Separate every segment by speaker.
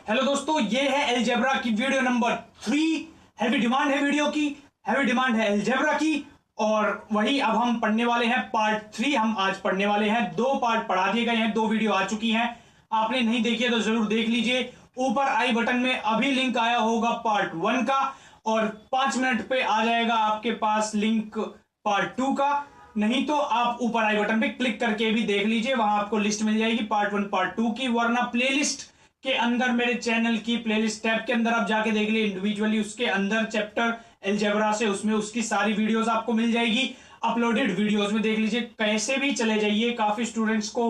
Speaker 1: Hello दोस्तों, ये है अलजेब्रा की वीडियो नंबर 3। हैवी डिमांड है वीडियो की, हैवी डिमांड है अलजेब्रा की। और वही अब हम पढ़ने वाले हैं पार्ट 3। हम आज पढ़ने वाले हैं, 2 पार्ट पढ़ा दिए गए हैं, 2 वीडियो आ चुकी हैं। आपने नहीं देखी है तो जरूर देख लीजिए। ऊपर आई बटन में अभी लिंक आया होगा पार्ट 1 का, और 5 मिनट पे आ जाएगा आपके पास लिंक पार्ट 2 का। नहीं तो आप ऊपर आई बटन पे क्लिक करके भी देख लीजिए, वहां आपको लिस्ट मिल जाएगी पार्ट 1 पार्ट 2 की। वरना प्लेलिस्ट के अंदर, मेरे चैनल की प्लेलिस्ट टैब के अंदर आप जाके देख लीजिए इंडिविजुअली, उसके अंदर चैप्टर अलजेब्रा से उसमें उसकी सारी वीडियोस आपको मिल जाएगी अपलोडेड वीडियोस में। देख लीजिए, कैसे भी चले जाइए। काफी स्टूडेंट्स को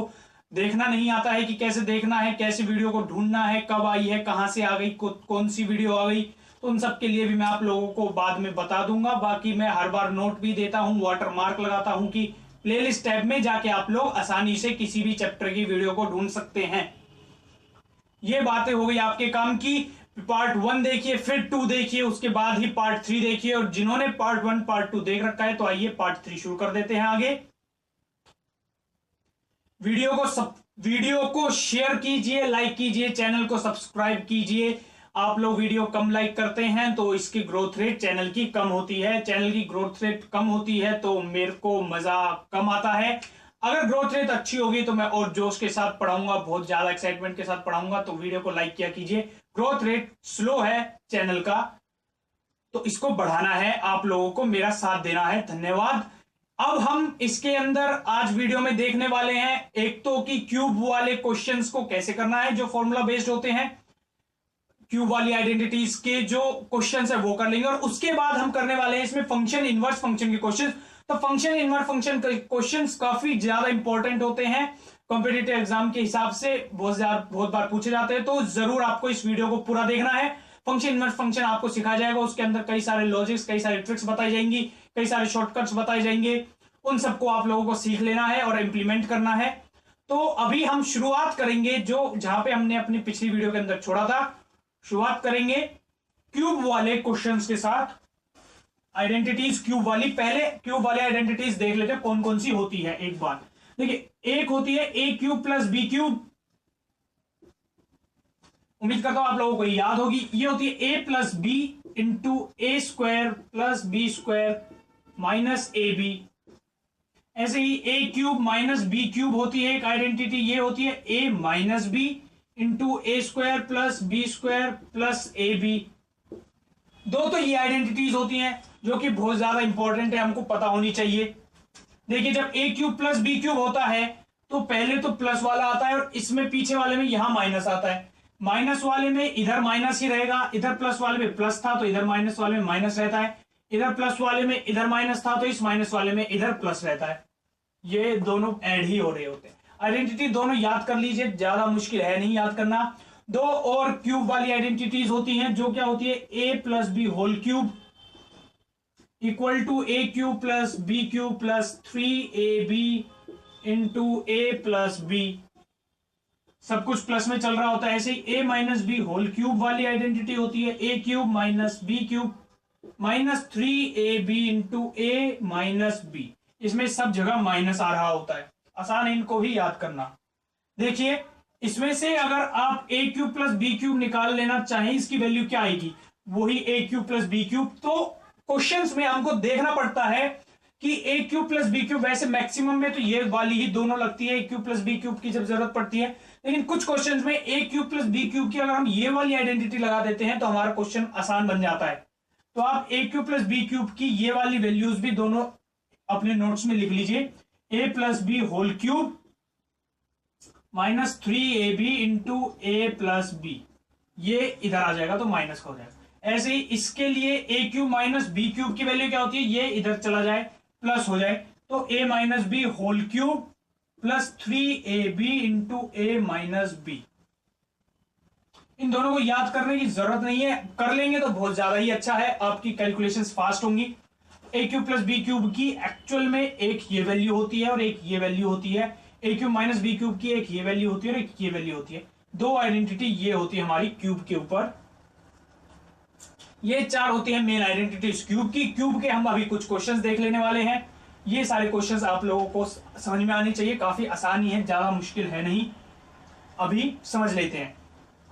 Speaker 1: देखना नहीं आता है कि कैसे देखना है, कैसे वीडियो को ढूंढना है, कब आई है, कहां से आ गई, कौन सी वीडियो आ गई। तो उन सब के लिए भी मैं आप लोगों को बाद में बता दूंगा। बाकी मैं हर बार नोट भी देता हूं, वाटर मार्क लगाता हूं कि प्लेलिस्ट टैब में जाके आप लोग आसानी से किसी भी चैप्टर की वीडियो को ढूंढ सकते हैं। ये बातें हो गई आपके काम की। पार्ट 1 देखिए, फिर 2 देखिए, उसके बाद ही पार्ट 3 देखिए। और जिन्होंने पार्ट 1 पार्ट 2 देख रखा है तो आइए पार्ट 3 शुरू कर देते हैं आगे। वीडियो को शेयर कीजिए, लाइक कीजिए, चैनल को सब्सक्राइब कीजिए। आप लोग वीडियो कम लाइक करते हैं तो इसकी ग्रोथ रेट चैनल की कम होती है। चैनल की ग्रोथ रेट कम होती है तो मेरे को मजा कम आता है। अगर ग्रोथ रेट अच्छी होगी तो मैं और जोश के साथ पढ़ाऊंगा, बहुत ज्यादा एक्साइटमेंट के साथ पढ़ाऊंगा। तो वीडियो को लाइक किया कीजिए। ग्रोथ रेट स्लो है चैनल का, तो इसको बढ़ाना है, आप लोगों को मेरा साथ देना है। धन्यवाद। अब हम इसके अंदर आज वीडियो में देखने वाले हैं, एक तो कि क्यूब वाले क्वेश्चंस को कैसे करना है जो फॉर्मूला बेस्ड होते हैं। क्यूब वाली आइडेंटिटीज के जो क्वेश्चंस है वो कर लेंगे, और उसके बाद हम करने वाले हैं इसमें फंक्शन इनवर्स फंक्शन के क्वेश्चन। तो फंक्शन इनवर्स फंक्शन के क्वेश्चंस काफी ज्यादा इंपॉर्टेंट होते हैं, कॉम्पिटिटिव एग्जाम के हिसाब से बहुत बार पूछे जाते हैं। तो जरूर आपको इस वीडियो को पूरा देखना है। फंक्शन इनवर्स फंक्शन आपको सिखाया जाएगा, उसके अंदर कई सारे लॉजिक्स, कई सारी ट्रिक्स बताई जाएंगी, कई सारे शॉर्टकट्स बताए जाएंगे। उन सबको आप लोगों को सीख लेना है और इंप्लीमेंट करना है। तो अभी हम शुरुआत करेंगे जहां पे हमने अपनी पिछली वीडियो के अंदर छोड़ा था। शुरुआत करेंगे क्यूब वाले क्वेश्चंस के साथ। आइडेंटिटीज क्यूब वाली, पहले क्यूब वाले आइडेंटिटीज देख लेते हैं कौन कौन सी होती है एक बार। देखिए, एक होती है ए क्यूब प्लस बी क्यूब, उम्मीद करता हूं आप लोगों को याद होगी। ये होती है ए plus B into A square plus B square minus A B. ऐसे ही A cube minus B cube होती है एक आइडेंटिटी, ये होती है A minus B into A square plus B square plus A B. दो तो ये आइडेंटिटीज होती हैं जो कि बहुत ज्यादा इंपॉर्टेंट है, हमको पता होनी चाहिए। देखिए, जब A cube plus B cube होता है तो पहले तो प्लस वाला आता है, और इसमें पीछे वाले में यहां माइनस आता है। माइनस वाले में इधर माइनस ही रहेगा, इधर प्लस वाले में प्लस था तो इधर माइनस वाले में माइनस रहता है, इधर प्लस वाले में इधर माइनस था तो इस माइनस वाले में इधर प्लस रहता है। ये दोनों ऐड ही हो रहे होते हैं। आइडेंटिटी दोनों याद कर लीजिए, ज्यादा मुश्किल है नहीं याद करना। दो और क्यूब वाली आइडेंटिटीज होती हैं जो क्या होती है, ए plus B whole cube equal to A cube plus B cube plus 3ab into A plus B. सब कुछ प्लस में चल रहा होता है। ऐसे ही A minus B whole cube वाली आइडेंटिटी होती है ए cube minus B cube minus 3ab into ए माइनस बी। इसमें सब जगह माइनस आ रहा होता है, आसान है इनको भी याद करना। देखिए, इसमें से अगर आप ए क्यूब प्लस बी क्यूब निकाल लेना चाहें, इसकी वैल्यू क्या आएगी, वही ए क्यूब प्लस बी क्यूब। तो क्वेश्चंस में हमको देखना पड़ता है कि ए क्यूब प्लस बी क्यूब, वैसे मैक्सिमम में तो ये वाली ही दोनों लगती है, ए क्यूब प्लस बी क्यूब की जब जरूरत पड़ती है। लेकिन कुछ क्वेश्चंस में ए क्यूब प्लस बी क्यूब की अगर हम ये वाली आइडेंटिटी लगा देते हैं तो हमारा क्वेश्चन आसान बन जाता है। तो आप ए क्यूब प्लस बी क्यूब की ये वाली वैल्यूज भी दोनों अपने नोट्स में लिख लीजिए। A plus B whole cube minus 3ab into A plus B, ये इधर आ जाएगा तो माइनस का हो जाएगा। ऐसे ही इसके लिए ए क्यूब माइनस बी क्यूब की वैल्यू क्या होती है, ये इधर चला जाए प्लस हो जाए, तो A minus B whole cube plus 3ab into A minus B. इन दोनों को याद करने की जरूरत नहीं है, कर लेंगे तो बहुत ज्यादा ही अच्छा है, आपकी कैलकुलेशंस फास्ट होंगी। ए क्यूब प्लस बी क्यूब की एक्चुअल में एक ये वैल्यू होती है और एक ये वैल्यू होती है। ए क्यूब माइनस बी क्यूब की एक ये वैल्यू होती है और एक ये वैल्यू होती है। दो आइडेंटिटी ये होती है हमारी क्यूब के ऊपर। ये 4 होती है मेन आइडेंटिटीज क्यूब की। क्यूब के हम अभी कुछ क्वेश्चंस देख लेने वाले हैं। ये सारे क्वेश्चंस आप लोगों को समझ में आने चाहिए, काफी आसानी है, ज्यादा मुश्किल है नहीं। अभी समझ लेते हैं।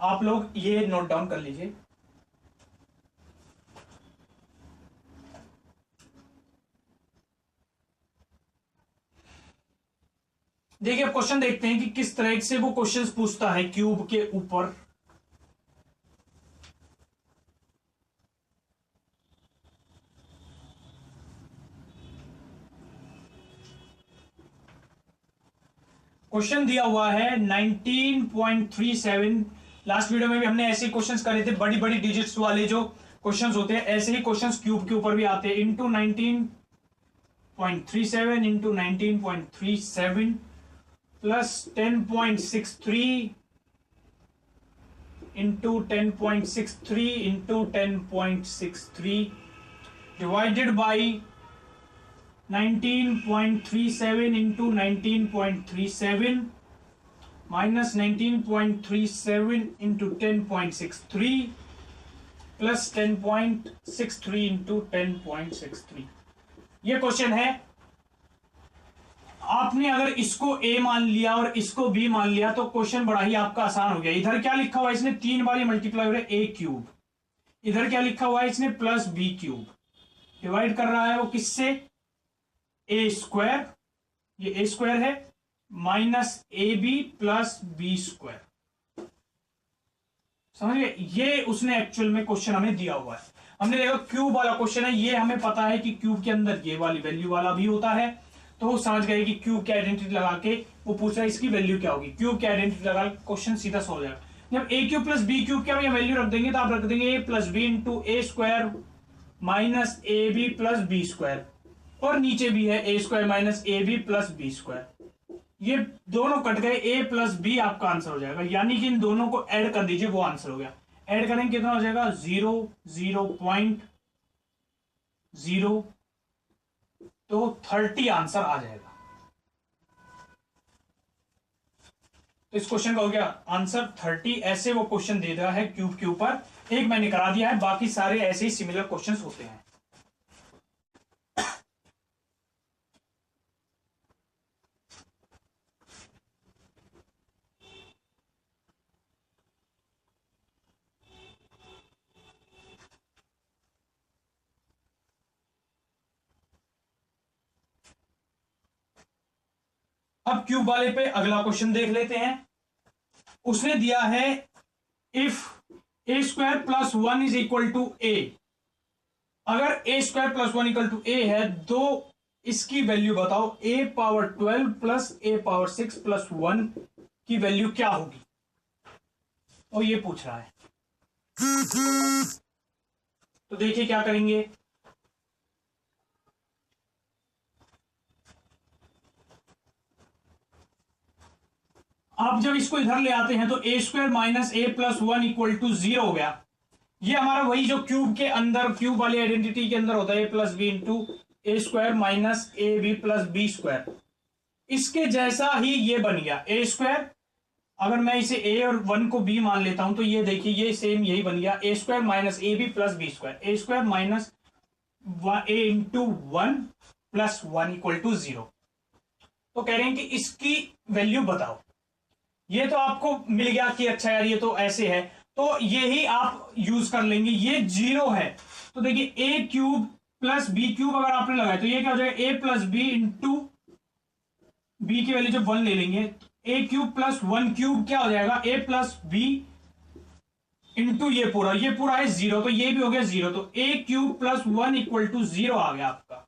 Speaker 1: आप लोग ये नोट डाउन कर लीजिए। देखिए अब क्वेश्चन देखते हैं कि किस तरह से वो क्वेश्चंस पूछता है क्यूब के ऊपर। क्वेश्चन दिया हुआ है 19.37। लास्ट वीडियो में भी हमने ऐसे क्वेश्चंस करे थे, बड़ी बड़ी डिजिट्स वाले जो क्वेश्चंस होते हैं, ऐसे ही क्वेश्चंस क्यूब के ऊपर भी आते हैं। Into 19.37 into 19.37 plus 10.63 into 10.63 into 10.63 divided by 19.37 into 19.37 minus 19.37 into 10.63 plus 10.63 into 10.63। ये क्वेश्चन है। आपने अगर इसको a मान लिया और इसको b मान लिया तो क्वेश्चन बड़ा ही आपका आसान हो गया। इधर क्या लिखा हुआ है इसने, 3 बार मल्टीप्लाई हो रहा है a क्यूब। इधर क्या लिखा हुआ है इसने, प्लस b क्यूब। डिवाइड कर रहा है वो किससे, ए स्क्वायर, ये ए स्क्वायर है, minus A B plus B square. समझ गए, ये उसने एक्चुअल में क्वेश्चन हमें दिया हुआ है। हमने देखा क्यूब वाला क्वेश्चन है, ये हमें पता है कि क्यूब के अंदर ये वाली वैल्यू वाला भी होता है, तो वो समझ गए कि क्यूब की आइडेंटिटी लगा के वो पूछ रहा है इसकी वैल्यू क्या होगी। क्यूब की आइडेंटिटी लगा क्वेश्चन सीधा सॉल्व हो जाएगा। जब A cube plus B cube क्या वैल्यू रख देंगे तो आप रख देंगे A plus B into A square minus A B plus B square, और नीचे भी है ए square minus A B plus B square. ये दोनों कट गए, ए प्लस बी आपका आंसर हो जाएगा, यानी कि इन दोनों को ऐड कर दीजिए, वो आंसर हो गया। ऐड करेंगे कितना हो जाएगा, 0.0, तो 30 आंसर आ जाएगा। तो इस क्वेश्चन का हो गया आंसर 30। ऐसे वो क्वेश्चन दे रहा है क्यूब के ऊपर। एक मैंने करा दिया है, बाकी सारे ऐसे ही सिमिलर क्वेश्चंस होते हैं। अब क्यूब वाले पे अगला क्वेश्चन देख लेते हैं। उसने दिया है if A square plus 1 is equal to A. अगर A square plus 1 equal to A है तो इसकी वैल्यू बताओ, A power 12 plus A power 6 plus 1 की वैल्यू क्या होगी, और ये पूछ रहा है। तो देखिए क्या करेंगे, आप जब इसको इधर ले आते हैं तो ए square minus A plus 1 equal to 0 हो गया। ये हमारा वही जो क्यूब के अंदर, क्यूब वाली आइडेंटिटी के अंदर होता है, ए plus B into A square minus A B plus B square. इसके जैसा ही ये बन गया ए स्क्वायर। अगर मैं इसे ए और 1 को बी मान लेता हूं तो ये देखिए ये सेम यही बन गया, ए square minus A B plus B square. A square minus A into 1 plus 1 equal to 0। तो कह रहे हैं कि इसकी वैल्यू बताओ। ये तो आपको मिल गया कि अच्छा यार ये तो ऐसे है, तो ये ही आप यूज कर लेंगे। ये 0 है तो देखिए A cube plus B cube अगर आपने लगाया तो ये क्या हो जाएगा, ए प्लस बी इंटू बी की वैल्यू जब 1 ले लेंगे, ए क्यूब प्लस 1 क्यूब क्या हो जाएगा, ए प्लस बी इंटू ये पूरा है 0, तो ये भी हो गया 0। तो ए क्यूब प्लस 1 इक्वल टू 0 आ गया आपका।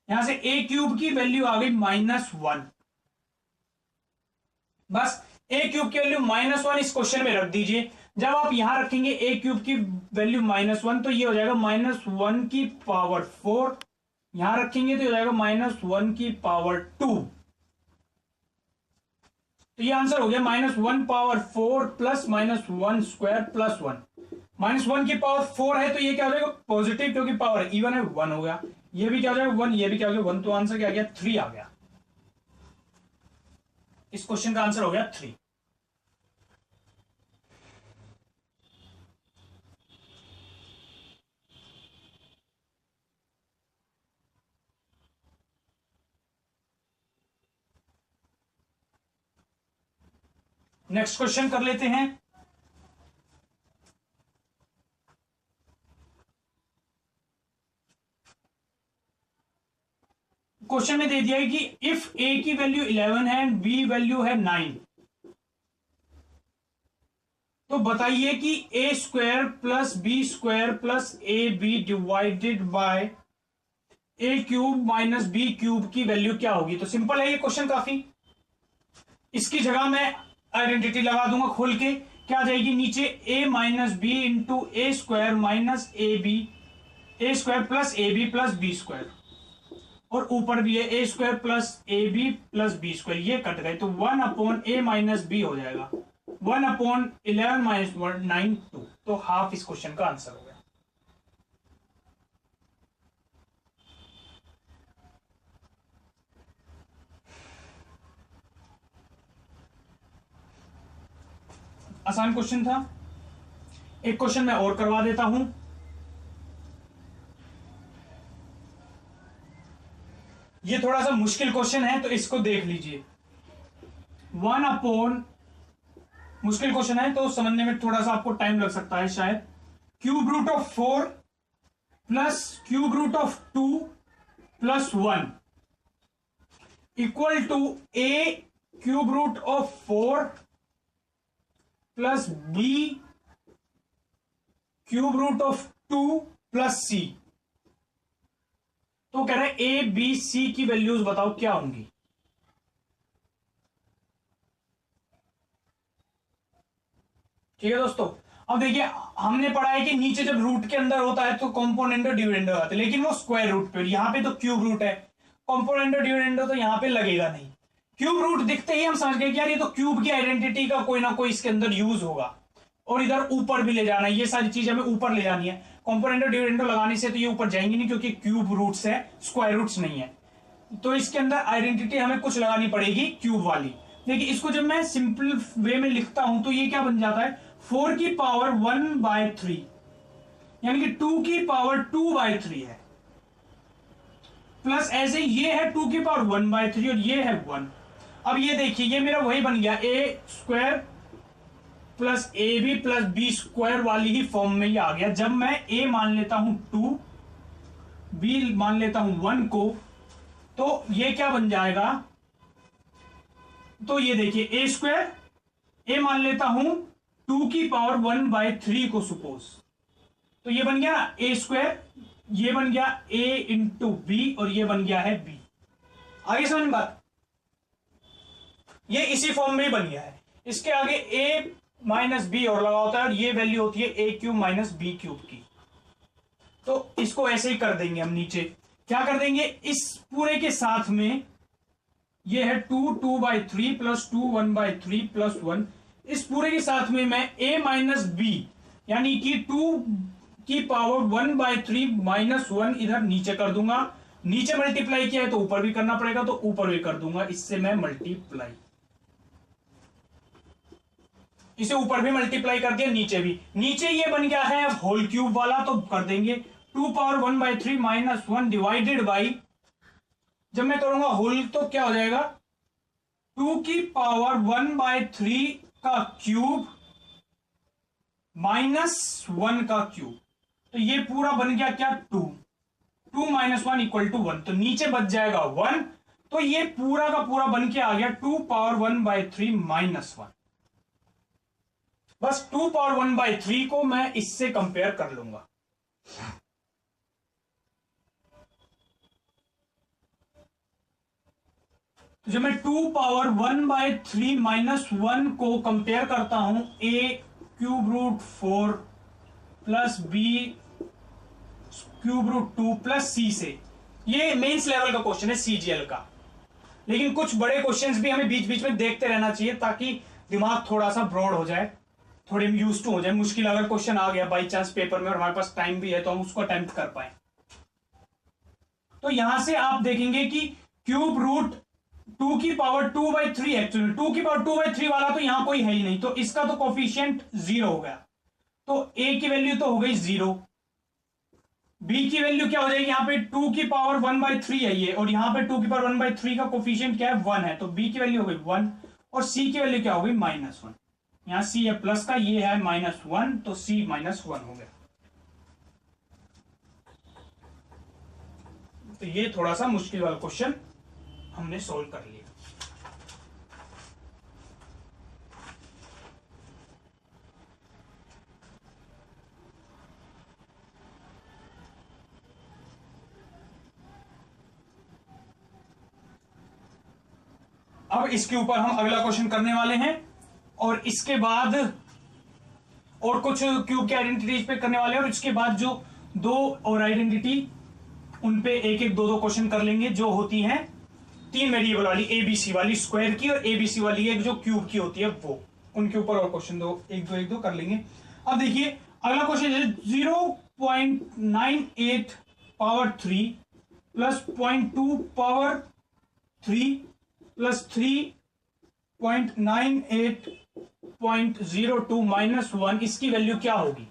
Speaker 1: यहां से ए क्यूब की वैल्यू आ गई -1। बस ए क्यूब की वैल्यू -1 इस क्वेश्चन में रख दीजिए। जब आप यहां रखेंगे ए क्यूब की वैल्यू -1 तो ये हो जाएगा -1 की पावर 4। यहां रखेंगे तो हो जाएगा -1 की पावर 2। तो ये आंसर हो गया -1 पावर 4 प्लस -1 स्क्वायर प्लस 1। -1 की पावर 4 है तो ये क्या हो जाएगा, पॉजिटिव, क्योंकि पावर इवन है, 1 हो गया। ये भी क्या हो जाएगा 1, ये भी क्या हो गया 1, तो आंसर क्या आ गया 3 आ गया। इस क्वेश्चन का आंसर हो गया 3। नेक्स्ट क्वेश्चन कर लेते हैं। क्वेश्चन में दे दिया है कि इफ ए की वैल्यू 11 है एंड बी वैल्यू है 9, तो बताइए कि A square plus B square plus A B divided by A cube minus B cube की वैल्यू क्या होगी। तो सिंपल है ये क्वेश्चन काफी। इसकी जगह मैं आइडेंटिटी लगा दूंगा खोल के, क्या आ जाएगी नीचे A minus B into A square minus A B, A square plus A B plus B square, और ऊपर भी है ए square plus A B plus B square, ये कट गए तो 1 अपॉन ए माइनस बी हो जाएगा, 1 अपॉन 11 माइनस 9 2, तो हाफ इस क्वेश्चन का आंसर हो गया। आसान क्वेश्चन था। एक क्वेश्चन मैं और करवा देता हूं। ये थोड़ा सा मुश्किल क्वेश्चन है तो इसको देख लीजिए। 1 अपॉन, मुश्किल क्वेश्चन है तो समझने में थोड़ा सा आपको टाइम लग सकता है शायद। Cube root of 4 plus cube root of 2 plus 1 equal to A cube root of 4 plus B cube root of 2 plus C. तो कह रहे हैं ए बी सी की वैल्यूज बताओ क्या होंगी। ठीक है दोस्तों, अब देखिए हमने पढ़ा है कि नीचे जब रूट के अंदर होता है तो कॉम्पोनेंट और डिविडेंडर आते हैं, लेकिन वो स्क्वायर रूट पे, यहां पे तो क्यूब रूट है, कॉम्पोनेंट और डिविडेंडर तो यहां पे लगेगा नहीं। क्यूब रूट दिखते ही हम समझ गए कि यार ये तो क्यूब की आइडेंटिटी का कोई ना कोई इसके अंदर यूज होगा, और इधर ऊपर भी ले जाना है, ये सारी चीज हमें ऊपर ले जानी है। कॉम्पोनेंट और डिविडेंडर लगाने से तो ये ऊपर जाएंगे नहीं क्योंकि क्यूब रूट्स है, स्क्वायर रूट्स नहीं है, तो इसके अंदर आइडेंटिटी हमें कुछ लगानी पड़ेगी क्यूब वाली। देखिए इसको जब मैं सिंपल वे में लिखता हूं तो ये क्या बन जाता है 4 की पावर 1/3, यानी कि 2 की पावर 2/3 है, प्लस ऐसे ये है 2 की पावर 1/3 और ये है 1। अब ये देखिए ये मेरा वही बन गया ए square plus A B plus B square वाली ही फॉर्म में ही आ गया। जब मैं ए मान लेता हूं 2, बी मान लेता हूं 1 को, तो ये क्या बन जाएगा, तो ये देखिए ए स्क्वायर, ए मान लेता हूं 2 की पावर 1/3 को सपोज, तो ये बन गया ए स्क्वायर, ये बन गया ए इंटू बी और ये बन गया है बी। आगे समझ बात, ये इसी फॉर्म में ही बन गया है। इसके आगे ए माइनस बी और लगा होता है और ये वैल्यू होती है ए क्यूब माइनस बी क्यूब की। तो इसको ऐसे ही कर देंगे हम, नीचे क्या कर देंगे इस पूरे के साथ में, ये है 2/3 प्लस 2 1/3 प्लस 1, इस पूरे के साथ में मैं a माइनस बी यानी कि 2 की पावर 1/3 माइनस 1 इधर नीचे कर दूंगा। नीचे मल्टीप्लाई किया है तो ऊपर भी करना पड़ेगा, तो ऊपर भी कर दूंगा, इससे मैं मल्टीप्लाई, इसे ऊपर भी मल्टीप्लाई कर दिया, नीचे भी, नीचे ये बन गया है होल क्यूब वाला, तो कर देंगे 2 पावर 1/3 माइनस 1 डिवाइडेड बाई, जब मैं करूंगा होल तो क्या हो जाएगा 2 की पावर 1/3 का क्यूब माइनस 1 का क्यूब, तो ये पूरा बन गया क्या 2 माइनस 1 इक्वल टू 1, तो नीचे बच जाएगा 1, तो ये पूरा का पूरा बन के आ गया 2 पावर 1/3 माइनस 1। बस 2 पावर 1/3 को मैं इससे कंपेयर कर लूंगा। तो जब मैं 2 पावर 1/3 माइनस 1 को कंपेयर करता हूं a cube root 4 plus b cube root 2 plus c से, ये मेंस लेवल का क्वेश्चन है सीजीएल का, लेकिन कुछ बड़े क्वेश्चंस भी हमें बीच बीच में देखते रहना चाहिए ताकि दिमाग थोड़ा सा ब्रॉड हो जाए, थोड़े यूज टू हो जाए। मुश्किल अगर क्वेश्चन आ गया बाई चांस पेपर में और हमारे पास टाइम भी है तो हम उसको अटेम्प्ट कर पाए। तो यहां से आप देखेंगे कि क्यूब रूट 2 की पावर 2/3, एक्चुअली 2 की पावर 2/3 वाला तो यहां कोई है ही नहीं, तो इसका तो कोफिशिएंट 0 हो गया, तो a की वैल्यू तो हो गई 0, b की वैल्यू क्या हो जाएगी, यहां पे 2 की पावर 1/3 है ये, और यहां पे 2 की पावर 1/3 का कोफिशिएंट क्या है 1 है, तो b की वैल्यू हो गई 1, और c की वैल्यू क्या हो गई -1, यहां c है प्लस का, ये है -1, तो c -1 हो गया। तो ये थोड़ा सा मुश्किल वाला क्वेश्चन हमने सोल्व कर लिया। अब इसके ऊपर हम अगला क्वेश्चन करने वाले हैं और इसके बाद और कुछ क्यूब के आइडेंटिटीज पे करने वाले हैं और इसके बाद जो दो और आइडेंटिटी उन पे एक एक दो क्वेश्चन कर लेंगे जो होती हैं 3 वेरिएबल वाली, एबीसी वाली स्क्वायर की और एबीसी वाली एक जो क्यूब की होती है वो, उनके ऊपर और क्वेश्चन एक दो कर लेंगे। अब देखिए अगला क्वेश्चन है 0.98 power 3 plus 0.2 power 3 plus 3.98.02 minus 1, इसकी वैल्यू क्या होगी?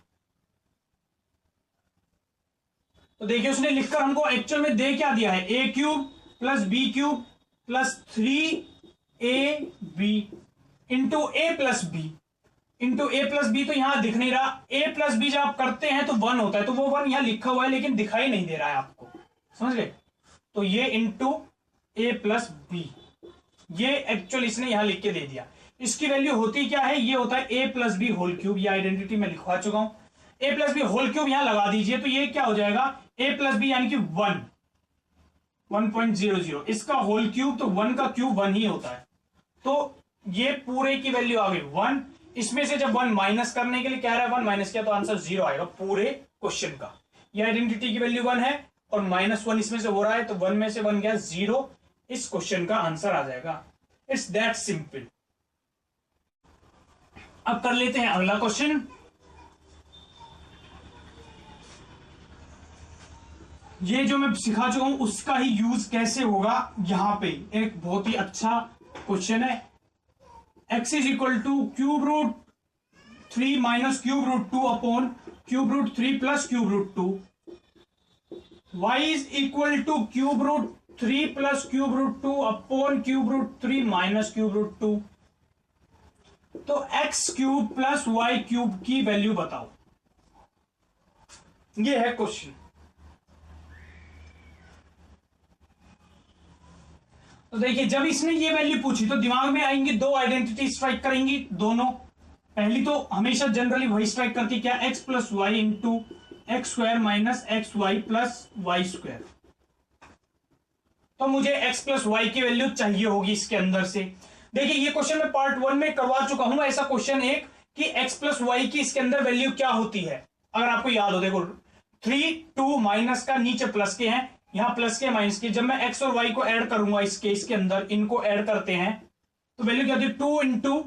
Speaker 1: तो देखिए उसने लिखकर हमको एक्चुअल में दे क्या दिया है, ए cube plus B cube plus 3ab into ए प्लस बी इंटू ए प्लस बी। तो यहां दिख नहीं रहा, ए प्लस बी जब आप करते हैं तो 1 होता है, तो वो 1 यहां लिखा हुआ है लेकिन दिखाई नहीं दे रहा है आपको, समझ गए? तो ये इंटू ए प्लस बी, ये एक्चुअल इसने यहां लिख के दे दिया। इसकी वैल्यू होती क्या है, ये होता है ए प्लस बी होल क्यूब, ये आइडेंटिटी में लिखवा चुका हूं। ए प्लस बी होल क्यूब यहां लगा दीजिए तो ये क्या हो जाएगा, ए प्लस बी यानी कि 1.00, इसका होल क्यूब, तो 1 का क्यूब 1 ही होता है, तो ये पूरे की वैल्यू आ गई 1। इसमें से जब 1 माइनस करने के लिए कह रहा है 1 माइनस किया तो आंसर 0 आएगा पूरे क्वेश्चन का। ये आइडेंटिटी की वैल्यू 1 है और -1 इसमें से हो रहा है, तो 1 में से 1 गया 0, इस क्वेश्चन का आंसर आ जाएगा। It's that simple. अब कर लेते हैं अगला क्वेश्चन। ये जो मैं सिखा चुका हूं उसका ही यूज कैसे होगा, यहां पे एक बहुत ही अच्छा क्वेश्चन है। x is equal to cube root 3 minus cube root 2 upon cube root 3 plus cube root 2। y is equal to cube root 3 plus cube root 2 upon cube root 3 minus cube root 2। तो x cube plus y cube की value बताओ, ये है question. तो देखिए जब इसने ये वैल्यू पूछी तो दिमाग में आएंगी दो आइडेंटिटी स्ट्राइक करेंगी दोनों। पहली तो हमेशा जनरली वही स्ट्राइक करती, क्या, x plus Y into x square minus X Y plus Y square. तो मुझे x प्लस वाई की वैल्यू चाहिए होगी इसके अंदर से। देखिए ये क्वेश्चन मैं पार्ट 1 में करवा चुका हूं ऐसा क्वेश्चन एक, कि x प्लस वाई की इसके अंदर वैल्यू क्या होती है, अगर आपको याद हो। देखो 3 2 माइनस का नीचे प्लस के हैं, यहां प्लस के माइनस के, जब मैं x और y को ऐड करूंगा इसके अंदर, इनको ऐड करते हैं तो वैल्यू क्या होती है, 2 इंटू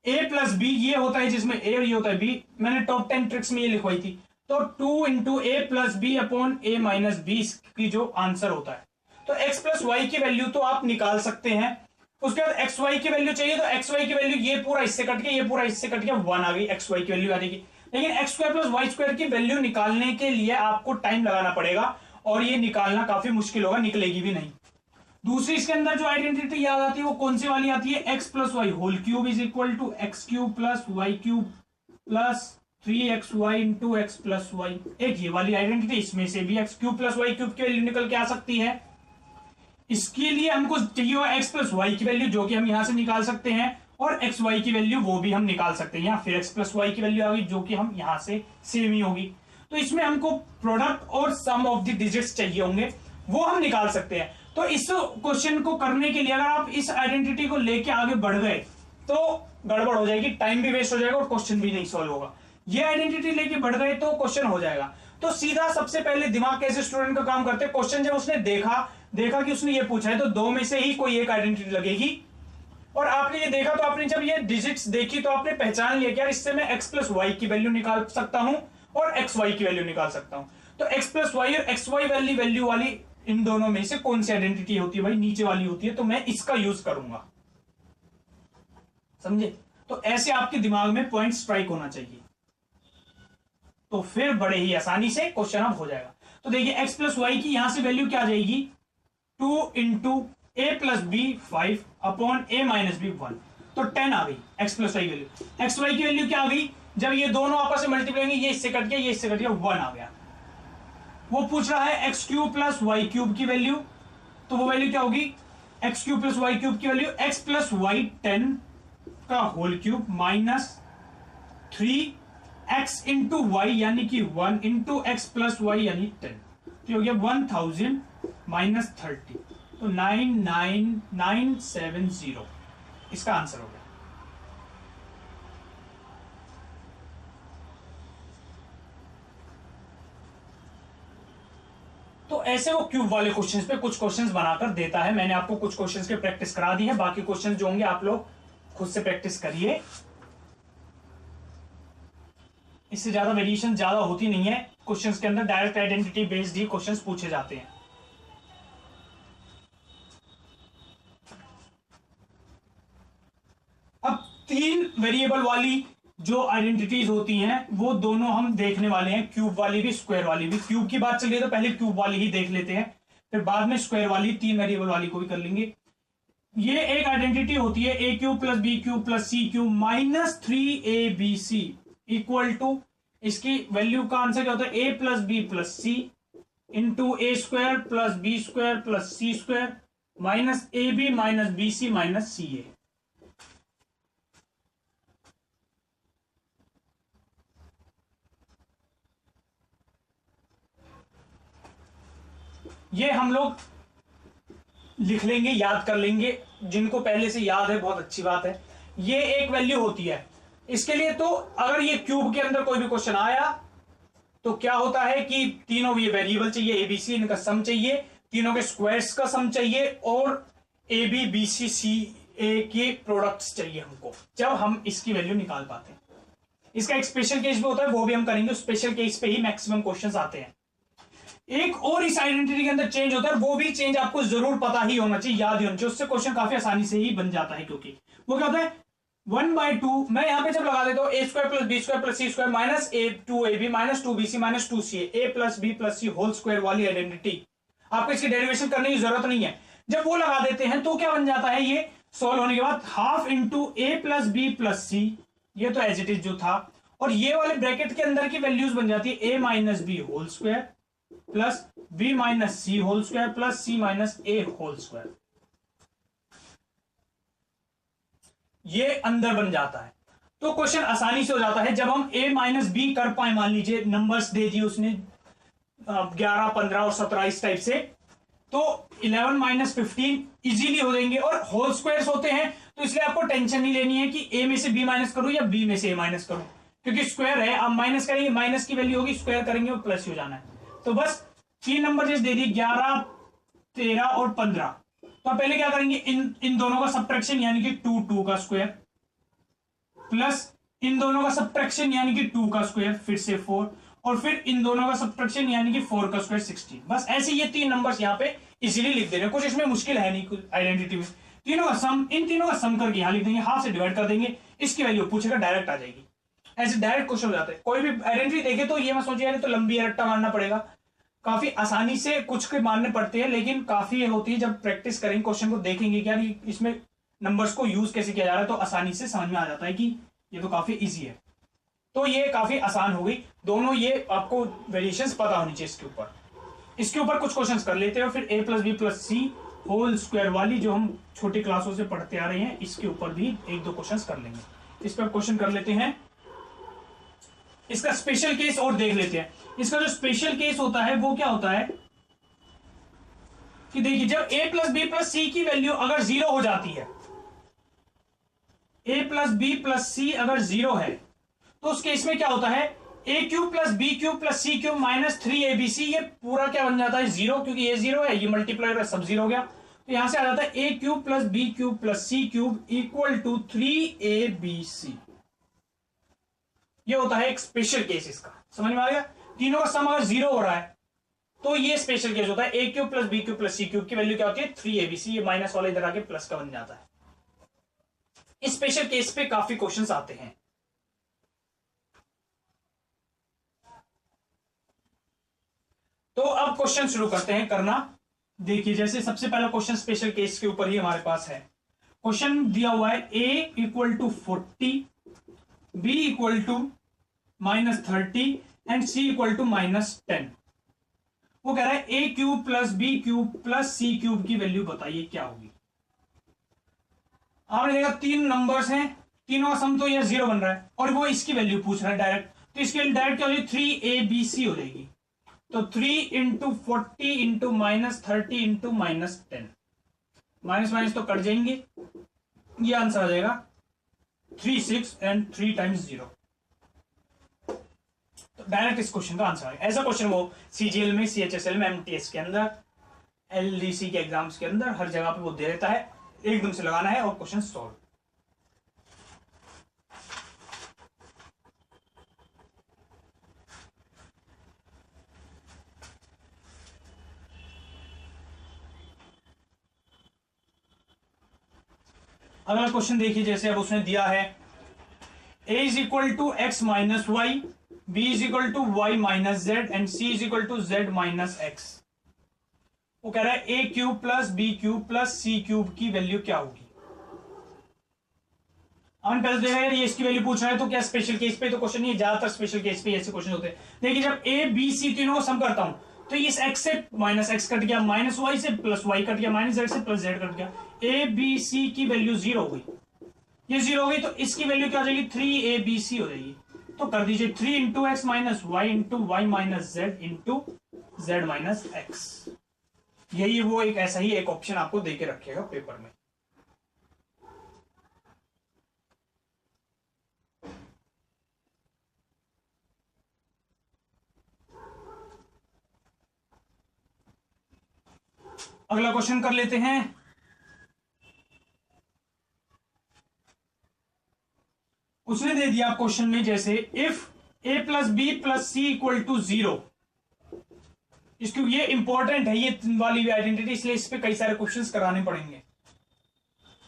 Speaker 1: ए प्लस बी, ये होता है जिसमें ए और ये होता है बी, मैंने टॉप 10 ट्रिक्स में ये लिखवाई थी। तो 2 into A plus B upon A minus B की जो आंसर होता है। तो x प्लस वाई की वैल्यू तो आप निकाल सकते हैं। उसके बाद एक्स वाई की वैल्यू चाहिए, तो एक्स वाई की वैल्यू ये पूरा इससे कट के ये पूरा इससे कट के 1 आ गई, एक्स वाई की वैल्यू आ जाएगी। लेकिन X square plus Y square की वैल्यू निकालने के लिए आपको टाइम लगाना पड़ेगा और ये निकालना काफी मुश्किल होगा, निकलेगी भी नहीं। दूसरी इसके अंदर जो आइडेंटिटी याद आती है वो कौन सी वाली आती है, X plus Y whole cube is equal to X cube plus Y cube plus 3xy into X plus Y. एक ये वाली आइडेंटिटी, इसमें से भी X cube plus Y cube की वैल्यू निकल के आ सकती है। इसके लिए हमको चाहिए एक्स प्लस वाई की वैल्यू, जो कि हम यहां से निकाल सकते हैं, और एक्स वाई की वैल्यू वो भी हम निकाल सकते हैं। यहाँ फिर एक्स प्लस वाई की वैल्यू आ गई, जो कि हम यहां से सेम ही होगी। तो इसमें हमको प्रोडक्ट और सम ऑफ द डिजिट्स चाहिए होंगे, वो हम निकाल सकते हैं। तो इस क्वेश्चन को करने के लिए अगर आप इस आइडेंटिटी को लेके आगे बढ़ गए तो गड़बड़ हो जाएगी, टाइम भी वेस्ट हो जाएगा और क्वेश्चन भी नहीं सॉल्व होगा। ये आइडेंटिटी लेके बढ़ गए तो क्वेश्चन हो जाएगा। तो सीधा सबसे पहले दिमाग कैसे स्टूडेंट का काम करते हैं, क्वेश्चन जब उसने देखा कि उसने ये पूछा है तो दो में से ही कोई एक आइडेंटिटी लगेगी। और आपने ये देखा तो आपने जब ये डिजिट्स देखी तो आपने पहचान लिया कि यार इससे मैं एक्स प्लस वाई की वैल्यू निकाल सकता हूं और एक्स वाई की वैल्यू निकाल सकता हूं। तो एक्स प्लस वाई और एक्स वाई वैल्यू वाली इन दोनों में से कौन सी आइडेंटिटी होती है, भाई नीचे वाली होती है, तो मैं इसका यूज करूंगा, समझे। तो ऐसे आपके दिमाग में पॉइंट स्ट्राइक होना चाहिए, तो फिर बड़े ही आसानी से क्वेश्चन अब हो जाएगा। तो देखिए एक्स प्लस वाई की यहां से वैल्यू क्या आ जाएगी, 2 into A plus B 5 upon A minus B 1, तो 10 आ गई X plus Y value. X Y की वैल्यू क्या आ गई, जब ये दोनों आपस में मल्टीप्लाई होंगे, ये इससे कट गया, ये इससे कट गया, 1 आ गया। वो पूछ रहा है x cube plus Y cube की वैल्यू, तो वो वैल्यू क्या होगी, X cube plus Y cube की वैल्यू एक्स प्लस वाई 10 का whole cube minus 3x into Y यानी कि 1 इंटू एक्स प्लस वाई यानी 10, तो हो गया 1000 माइनस 30, तो 99970 इसका आंसर हो गया। तो ऐसे वो क्यूब वाले क्वेश्चंस पे कुछ क्वेश्चंस बनाकर देता है। मैंने आपको कुछ क्वेश्चंस के प्रैक्टिस करा दी है, बाकी क्वेश्चंस जो होंगे आप लोग खुद से प्रैक्टिस करिए। इससे ज्यादा वेरिएशन ज्यादा होती नहीं है क्वेश्चंस के अंदर, डायरेक्ट आइडेंटिटी बेस्ड ही क्वेश्चंस पूछे जाते हैं। अब 3 वेरिएबल वाली जो आइडेंटिटीज होती हैं वो दोनों हम देखने वाले हैं, क्यूब वाली भी स्क्वायर वाली भी। क्यूब की बात चलिए तो पहले क्यूब वाली ही देख लेते हैं, फिर बाद में स्क्वायर वाली 3 वेरिएबल वाली को भी कर लेंगे। ये एक आइडेंटिटी होती है ए cube plus B cube plus C cube minus 3abc equal to, इसकी वैल्यू का आंसर क्या होता है, ए plus B plus C into A square plus B square plus C square minus A B minus B C minus C A. ये हम लोग लिख लेंगे, याद कर लेंगे, जिनको पहले से याद है बहुत अच्छी बात है। ये एक वैल्यू होती है इसके लिए। तो अगर ये क्यूब के अंदर कोई भी क्वेश्चन आया तो क्या होता है कि तीनों ये वेरिएबल चाहिए, एबीसी इनका सम चाहिए, तीनों के स्क्वायर्स का सम चाहिए और ए बी बी सी सी ए के प्रोडक्ट्स चाहिए हमको, जब हम इसकी वैल्यू निकाल पाते हैं। इसका एक स्पेशल केस भी होता है, वो भी हम करेंगे। स्पेशल केस पे ही मैक्सिमम क्वेश्चंस आते हैं। एक और इस आइडेंटिटी के अंदर चेंज होता है, वो भी चेंज आपको जरूर पता ही होना चाहिए, याद ही होना चाहिए, उससे क्वेश्चन काफी आसानी से ही बन जाता है। क्योंकि वो क्या होता है 1/2, मैं यहां पे जब लगा देता हूं A square plus B square plus C square minus A 2ab minus 2bc minus 2ca A plus B plus C whole square वाली आइडेंटिटी, आपको इसकी डेरिवेशन करने की जरूरत नहीं है। जब वो लगा देते हैं तो क्या बन जाता है, ये सॉल्व होने के बाद हाफ इंटू ए प्लस बी प्लस सी, ये तो एज इट इज जो था, और ये वाले ब्रैकेट के अंदर की वैल्यूज बन जाती है A minus B whole square plus B minus C whole square plus C minus A whole square, ये अंदर बन जाता है। तो क्वेश्चन आसानी से हो जाता है जब हम a माइनस बी कर पाए। मान लीजिए नंबर्स दे दिए उसने 11, 15 और 17 इस टाइप से, तो 11 माइनस 15 इजीली हो जाएंगे। और होल स्क्वायर्स होते हैं तो इसलिए आपको टेंशन नहीं लेनी है कि a में से b माइनस करूं या b में से a माइनस करूं, क्योंकि स्क्वायर है। आप माइनस करेंगे, माइनस की वैल्यू होगी, स्क्वायर करेंगे और प्लस हो जाना है। तो बस 3 नंबर जैसे दे दिए 11, 13 और 15, तो पहले क्या करेंगे, इन दोनों का सब्ट्रैक्शन यानी कि 2 का स्क्वायर प्लस इन दोनों का सब्ट्रैक्शन यानी कि 2 का स्क्वायर फिर से 4 और फिर इन दोनों का सब्ट्रैक्शन यानी कि 4 का स्क्वायर 16। बस ऐसे ये 3 नंबर्स यहाँ पे इजीली लिख दे रहे हैं, कुछ इसमें मुश्किल है नहीं। कुछ आइडेंटिटी में तीनों का सम, इन तीनों का सम करके यहाँ लिख देंगे, हाफ से डिवाइड कर देंगे, इसकी वैल्यू पूछेगा डायरेक्ट आ जाएगी। ऐसे डायरेक्ट क्वेश्चन हो जाता है। कोई भी आइडेंटिटी देखे तो ये मैं सोचिए तो लंबी है, रट्टा मारना पड़ेगा, काफी आसानी से कुछ के मानने पड़ते हैं, लेकिन काफी होती है जब प्रैक्टिस करेंगे, क्वेश्चन को देखेंगे क्या इसमें नंबर्स को यूज कैसे किया जा रहा है, तो आसानी से समझ में आ जाता है कि ये तो काफी इजी है। तो ये काफी आसान हो गई दोनों, ये आपको वेरिएशंस पता होनी चाहिए इसके ऊपर। इसके ऊपर कुछ क्वेश्चंस कर लेते हैं, फिर a plus B plus C whole square वाली जो हम छोटी क्लासों से पढ़ते आ रहे हैं, इसके ऊपर भी 1-2 क्वेश्चंस कर लेंगे। इस पर क्वेश्चन कर लेते हैं, इसका स्पेशल केस और देख लेते हैं। इसका जो स्पेशल केस होता है वो क्या होता है कि देखिए, जब a प्लस बी प्लस सी की वैल्यू अगर 0 हो जाती है, a प्लस बी प्लस सी अगर 0 है, तो उस केस में क्या होता है, a cube plus B cube plus C cube minus 3abc, ये पूरा क्या बन जाता है 0, क्योंकि ये 0 है, ये मल्टीप्लाई सब 0 हो गया। तो यहां से आ जाता है a cube plus B cube plus C cube equal to 3abc। ये होता है एक स्पेशल केस, इसका समझ में आ गया। तीनों का सम अगर 0 हो रहा है तो ये स्पेशल केस होता है। a cube plus B cube plus C cube की वैल्यू क्या होती है 3abc, ये माइनस वाला इधर आके प्लस का बन जाता है। इस स्पेशल केस पे काफी क्वेश्चंस आते हैं। तो अब क्वेश्चन शुरू करते हैं करना। देखिए, जैसे सबसे पहला क्वेश्चन स्पेशल केस के ऊपर ही हमारे पास है। क्वेश्चन दिया हुआ है a equal to 40, b equal to -30 and c equal to -10। वो कह रहा है a cube plus B cube plus C cube की वैल्यू बताइए क्या होगी। आपने देखा तीन नंबर्स हैं, तीनों का सम तो ये 0 बन रहा है और वो इसकी वैल्यू पूछ रहा है डायरेक्ट, तो इसके लिए डायरेक्ट क्या हो जाएगी 3abc हो जाएगी। तो 3 into 40 into -30 into -10, minus minus तो कट जाएंगे, ये आंसर आ जाएगा 3 6 एंड 3 टाइम्स 0। तो डायरेक्ट इस क्वेश्चन का आंसर आएगा। ऐसा क्वेश्चन वो सीजीएल में, सीएचएसएल में, एमटीएस के अंदर, एलडीसी के एग्जाम्स के अंदर हर जगह पे वो दे देता है, एकदम से लगाना है और क्वेश्चन सॉल्व। अगला क्वेश्चन देखिए, जैसे अब उसने दिया है a is equal to X minus Y, b is equal to Y minus Z and c is equal to Z minus X. वो कह रहा है a cube plus B cube plus C cube की वैल्यू क्या होगी। हमने पहले देखा यार, ये इसकी वैल्यू पूछ रहा है, तो क्या स्पेशल केस पे तो क्वेश्चन नहीं है, ज्यादातर स्पेशल केस पे ऐसे क्वेश्चन होते हैं। देखिए जब a b c तीनों को सम करता हूं तो इस x से माइनस एक्स कट गया, माइनस वाई से प्लस वाई कट गया, माइनस जेड से प्लस जेड कट गया, a b c की वैल्यू 0 हो गई, ये 0 हो गई, तो इसकी वैल्यू क्या हो जाएगी 3abc हो जाएगी। तो कर दीजिए 3 into x minus Y into Y minus Z into Z minus X. यही वो एक ऐसा ही एक ऑप्शन आपको देके रखेगा पेपर में। अगला क्वेश्चन कर लेते हैं। उसने दे दिया क्वेश्चन में, जैसे if a plus B plus C equal to 0, इसको ये इंपॉर्टेंट है ये वाली भी आइडेंटिटी, इसलिए इस पे कई सारे क्वेश्चंस कराने पड़ेंगे।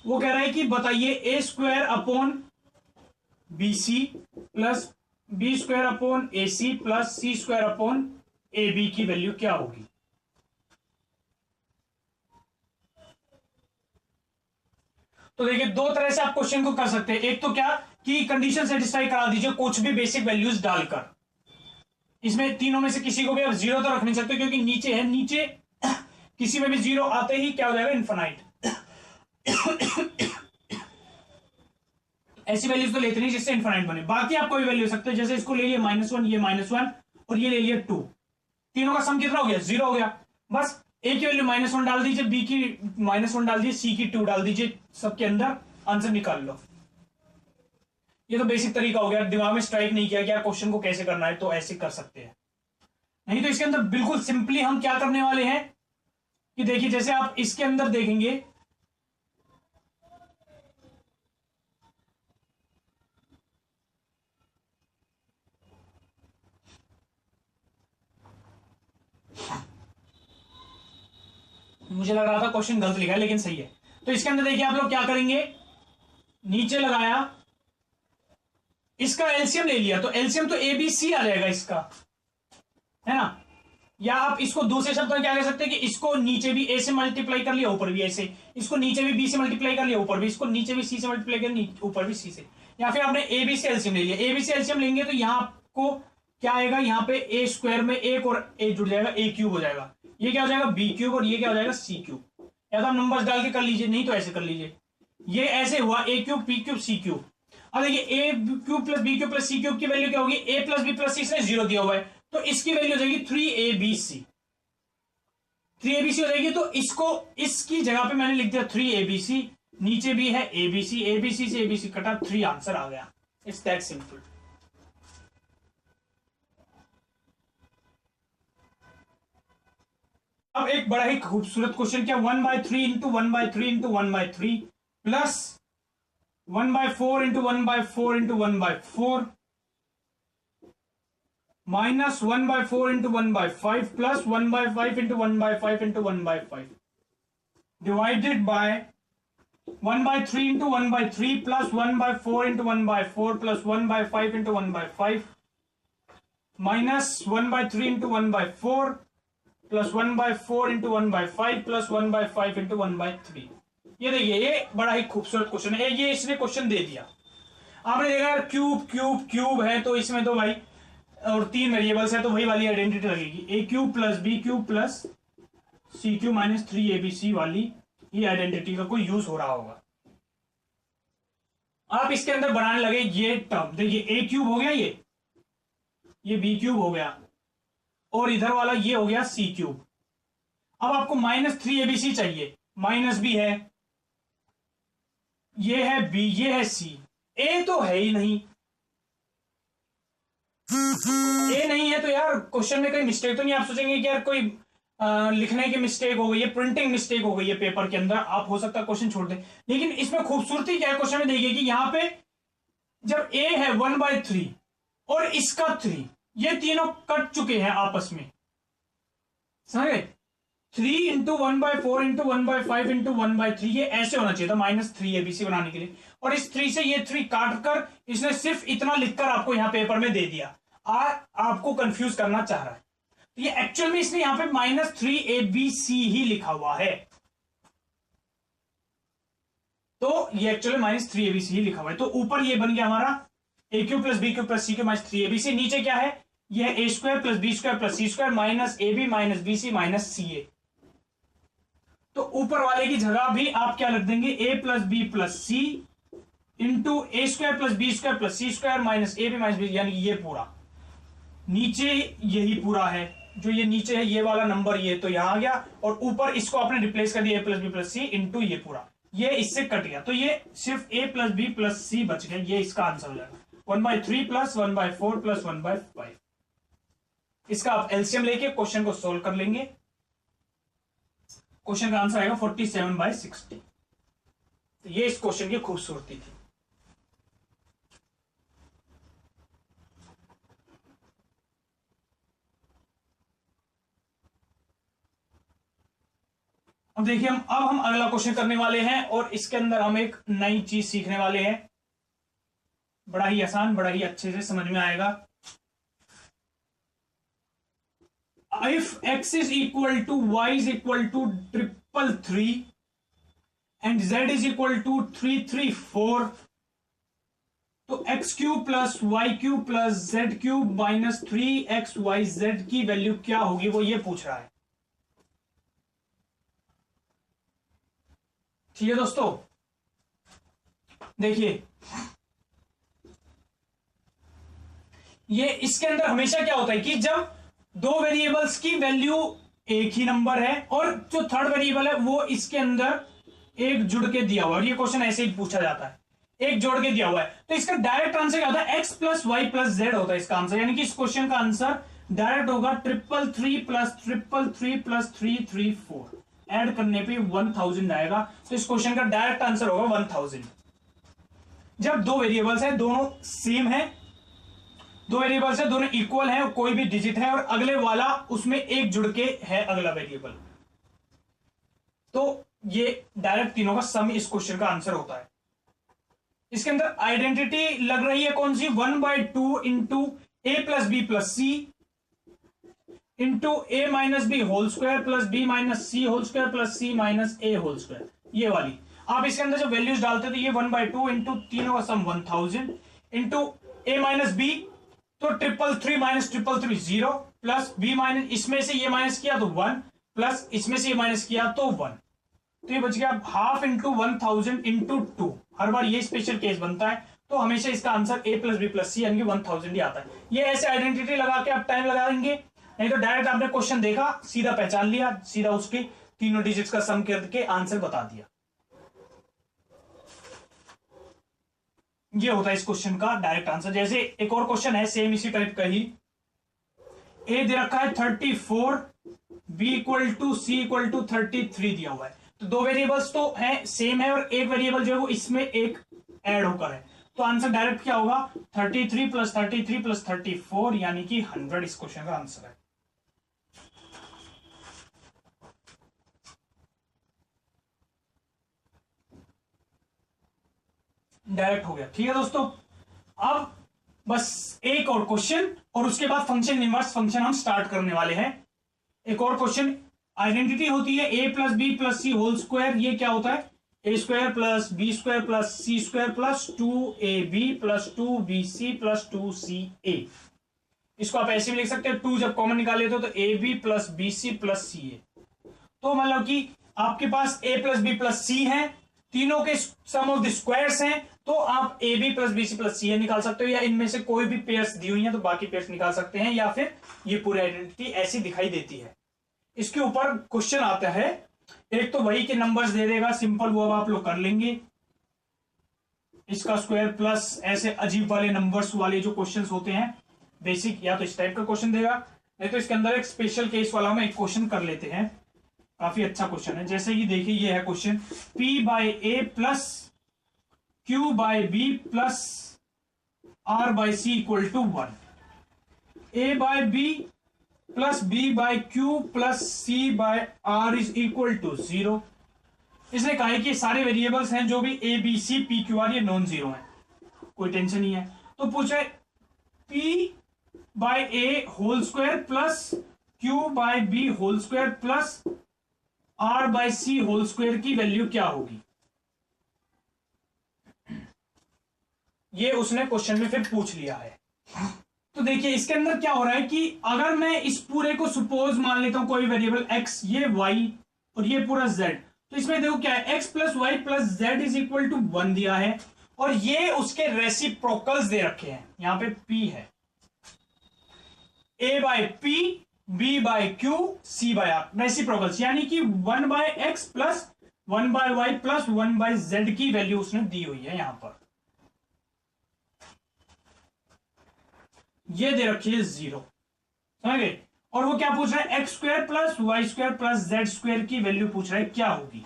Speaker 1: वो कह रहा है कि बताइए a square upon B C plus B square upon A C plus C square upon A B की वैल्यू क्या होगी। तो देखिए दो तरह से आप क्वेश्चन को कर सकते हैं। एक तो क्या कि कंडीशन सेटिस्फाई करा दीजिए कुछ भी बेसिक वैल्यूज डालकर, इसमें तीनों में से किसी को भी आप 0 तो रख नहीं सकते क्योंकि नीचे है, नीचे किसी में भी 0 आते ही क्या हो जाएगा इनफाइनाइट। ऐसी वैल्यूज तो लेते नहीं जिससे इनफाइनाइट बने। बाकी आप कोई वैल्यू ले सकते हैं, जैसे इसको ले लिया -1, ये -1 और ये ले लिया 2, तीनों का सम कितना हो गया 0 हो गया। बस ए की वैल्यू -1 डाल दीजिए, बी की -1 डाल दीजिए, सी की 2 डाल दीजिए, सबके अंदर आंसर निकाल लो। ये तो बेसिक तरीका हो गया, दिमाग में स्ट्राइक नहीं किया कि यार क्वेश्चन को कैसे करना है, तो ऐसे कर सकते हैं। नहीं तो इसके अंदर बिल्कुल सिंपली हम क्या करने वाले हैं कि देखिए जैसे आप इसके अंदर देखेंगे, मुझे लग रहा था क्वेश्चन गलत लिखा है लेकिन सही है। तो इसके अंदर देखिए आप लोग क्या करेंगे, नीचे लगाया, इसका एलसीएम ले लिया, तो एलसीएम तो ए बी सी आ जाएगा इसका, है ना। या आप इसको दूसरे शब्दों में क्या कह सकते हैं कि इसको नीचे भी ए से मल्टीप्लाई कर लिया, ऊपर भी ऐसे, इसको नीचे भी बी से मल्टीप्लाई कर लिया, ऊपर भी, इसको नीचे भी सी से मल्टीप्लाई कर, ऊपर भी सी से। या फिर आपने ए बी से एलसीएम ले लिया, ए बी से एलसीएम लेंगे तो यहां आपको क्या आएगा, यहाँ पे ए स्क्वायर में एक और ए जुड़ जाएगा, ए क्यूब हो जाएगा, ये क्या हो जाएगा बी क्यूब और ये क्या हो जाएगा सी क्यूब। या तो आप नंबर्स डाल के कर लीजिए, नहीं तो ऐसे कर लीजिए, ये ऐसे हुआ A cube B cube C cube. अब देखिए A cube plus B cube plus C cube की वैल्यू क्या होगी, A plus B plus C इसने 0 दिया हुआ है, तो इसकी वैल्यू हो जाएगी 3abc, 3abc हो जाएगी। तो इसको इसकी जगह पे मैंने लिख दिया 3abc, नीचे भी है abc, abc से abc कटा, 3 आंसर आ गया। It's that simple. अब एक बड़ा ही खूबसूरत क्वेश्चन, क्या 1/3 into 1/3 into 1/3 plus 1/4 into 1/4 into 1/4 minus 1/4 into 1/5 plus 1/5 into 1/5 into 1/5 divided by 1/3 into 1/3 plus 1/4 into 1/4 plus 1/5 into 1/5 minus 1/3 into 1/4 plus 1/4 into 1/5 plus 1/5 into 1/3। ये देखिए ये बड़ा ही खूबसूरत क्वेश्चन है, ये इसने क्वेश्चन दे दिया। आपने देखा यार क्यूब क्यूब क्यूब है तो इसमें तो भाई और 3 वेरिएबल्स है तो वही वाली आइडेंटिटी लगेगी, A cube plus B cube plus C cube minus 3abc वाली, ये आइडेंटिटी का कोई यूज हो रहा होगा। आप इसके अंदर बनाने लगे ये टर्म, देखिए ए क्यूब हो गया, ये बी क्यूब हो गया, और इधर वाला ये हो गया सी क्यूब। अब आपको -3abc चाहिए, माइनस बी है, ये है बी, ये है सी, ए तो है ही नहीं। ए नहीं है तो यार क्वेश्चन में कोई मिस्टेक तो नहीं, आप सोचेंगे कि यार कोई लिखने की मिस्टेक हो गई है, प्रिंटिंग मिस्टेक हो गई है पेपर के अंदर, आप हो सकता है क्वेश्चन छोड़ दें। लेकिन इसमें खूबसूरती क्या है क्वेश्चन में, देखिए कि यहां पे जब ए है 1/3 और इसका 3, ये तीनों कट चुके हैं आपस में, समझ गए? 3 इंटू 1/4 इंटू 1/5 इंटू 1/3, ये ऐसे होना चाहिए था -3abc बनाने के लिए। और इस 3 से ये 3 काट कर इसने सिर्फ इतना लिखकर आपको यहां पेपर में दे दिया, आपको कंफ्यूज करना चाह रहा है। तो ये एक्चुअल में इसने यहां पे -3abc ही लिखा हुआ है, तो ये एक्चुअली -3abc ही लिखा हुआ है। तो ऊपर ये बन गया हमारा a cube plus B cube plus C cube -3abc, नीचे क्या है, यह है a square plus B square plus C square minus ab minus bc minus ca। तो ऊपर वाले की जगह भी आप क्या लिख देंगे, a plus B plus C into A square plus B square plus C square minus ab minus bc, यानी ये पूरा नीचे यही पूरा है, जो ये नीचे है ये वाला नंबर, ये तो यहां आ गया, और ऊपर इसको आपने रिप्लेस कर दिया a plus B plus C into ये पूरा, ये इससे कट गया, तो ये सिर्फ a प्लस बी प्लस सी बच गया, ये इसका आंसर हो जाएगा 1/3 प्लस 1/4 प्लस 1/5। इसका आप एलसीएम लेके क्वेश्चन को सोल्व कर लेंगे, क्वेश्चन का आंसर आएगा 47/60। तो ये इस क्वेश्चन की खूबसूरती थी। अब देखिए हम अगला क्वेश्चन करने वाले हैं, और इसके अंदर हम एक नई चीज सीखने वाले हैं, बड़ा ही आसान, बड़ा ही अच्छे से समझ में आएगा। If x is equal to y is equal to 333 and z is equal to 334, तो x cube plus Y cube plus Z cube minus 3xyz की वैल्यू क्या होगी, वो ये पूछ रहा है। ठीक है दोस्तों, देखिए ये इसके अंदर हमेशा क्या होता है कि जब दो वेरिएबल्स की वैल्यू एक ही नंबर है और जो थर्ड वेरिएबल है वो इसके अंदर एक जुड़ के दिया हुआ है, और ये क्वेश्चन ऐसे ही पूछा जाता है, एक जोड़ के दिया हुआ है, तो इसका डायरेक्ट आंसर क्या होता है, x plus Y plus Z होता है इसका आंसर, यानी कि इस क्वेश्चन का आंसर डायरेक्ट होगा 333 प्लस 333 प्लस 334, ऐड करने पे 1000 आएगा, तो इस क्वेश्चन का डायरेक्ट आंसर होगा 1000। जब दो वेरिएबल्स है, दोनों सेम है, दो वेरिएबल्स है, दोनों इक्वल है, कोई भी डिजिट है और अगले वाला उसमें एक जुड़ के है अगला वेरिएबल, तो ये डायरेक्ट तीनों का सम इस क्वेश्चन का आंसर होता है। इसके अंदर आइडेंटिटी लग रही है कौन सी, 1/2 इंटू ए प्लस बी प्लस सी इंटू ए minus B whole square plus B minus सी होल स्क्वायर प्लस सी माइनस ए होल स्क्वायर, ये वाली आप इसके अंदर जब वैल्यूज डालते हो तो ये 1/2 इंटू तीनों का सम 1000 इंटू ए माइनस बी, तो 333 माइनस 333 0 प्लस बी माइनस इसमें से ये माइनस किया तो 1 प्लस इसमें से ये माइनस किया तो 1, तो ये बच गया हाफ इंटू 1000 इंटू 2, हर बार ये स्पेशल केस बनता है, तो हमेशा इसका answer a plus B plus c यानी कि 1000 ही आता है। ये ऐसे आइडेंटिटी लगा के आप टाइम लगा देंगे, नहीं तो डायरेक्ट आपने क्वेश्चन देखा, सीधा पहचान लिया, सीधा उसके तीनों डिजिट्स का सम करके आंसर बता दिया। ये होता है इस क्वेश्चन का डायरेक्ट आंसर। जैसे एक और क्वेश्चन है सेम इसी टाइप का ही, ए दे रखा है 34, B equal to C equal to 33 दिया हुआ है, तो दो वेरिएबल्स तो है सेम है और एक वेरिएबल जो है वो इसमें एक ऐड होकर है, तो आंसर डायरेक्ट क्या होगा 33 प्लस 33 प्लस 34 यानी कि 100 इस क्वेश्चन का आंसर है। डायरेक्ट हो गया। ठीक है दोस्तों, अब बस एक और क्वेश्चन और उसके बाद फंक्शन इनवर्स फंक्शन हम स्टार्ट करने वाले हैं। एक और क्वेश्चन, आइडेंटिटी होती है ए प्लस बी प्लस सी होल स्क्वायर, ये क्या होता है ए square plus B square plus सी square plus 2ab plus 2bc plus 2ca। इसको आप ऐसे भी लिख सकते हैं, 2 जब कॉमन निकाले तो ab plus bc plus ca, तो मतलब कि आपके पास a प्लस बी प्लस सी है, तीनों के सम ऑफ द स्क्वायर्स हैं, तो आप a B plus b C plus c a निकाल सकते हो, या इनमें से कोई भी पेयर्स दी हुई है तो बाकी पेयर्स निकाल सकते हैं, या फिर ये पूरी आइडेंटिटी ऐसी दिखाई देती है। इसके ऊपर क्वेश्चन आता है, एक तो वही के नंबर्स दे देगा सिंपल, वो अब आप लोग कर लेंगे, इसका स्क्वायर प्लस ऐसे अजीब वाले नंबर्स वाले जो क्वेश्चंस होते हैं बेसिक, या तो इस टाइप का क्वेश्चन देगा, नहीं तो इसके अंदर एक स्पेशल केस वाला हम एक क्वेश्चन कर लेते हैं, काफी अच्छा क्वेश्चन है। जैसे कि देखिए ये है question, P by A plus Q by B plus R by C equal to 1, A by B plus B by Q plus C by R is equal to 0। इसने कहा है कि सारे वेरिएबल्स हैं जो भी A B C P Q R ये non zero हैं, कोई टेंशन नहीं है। तो पूछा है P by A whole square plus Q by B whole square plus R by C whole square की वैल्यू क्या होगी, ये उसने क्वेश्चन में फिर पूछ लिया है। तो देखिए इसके अंदर क्या हो रहा है कि अगर मैं इस पूरे को सपोज मान लेता हूं कोई वेरिएबल x, ये y और ये पूरा z, तो इसमें देखो क्या है, x plus Y plus Z is equal to 1 दिया है, और ये उसके रेसिप्रोकल्स दे रखे हैं, यहां पे p है, a by p b by q c by r, reciprocals, यानी कि 1 by x plus 1 by Y plus 1 by Z की वैल्यू उसने दी हुई है यहां पर, ये दे रखी है 0, समझ गए। और वो क्या पूछ रहा है, x square plus Y square plus Z square की वैल्यू पूछ रहा है क्या होगी,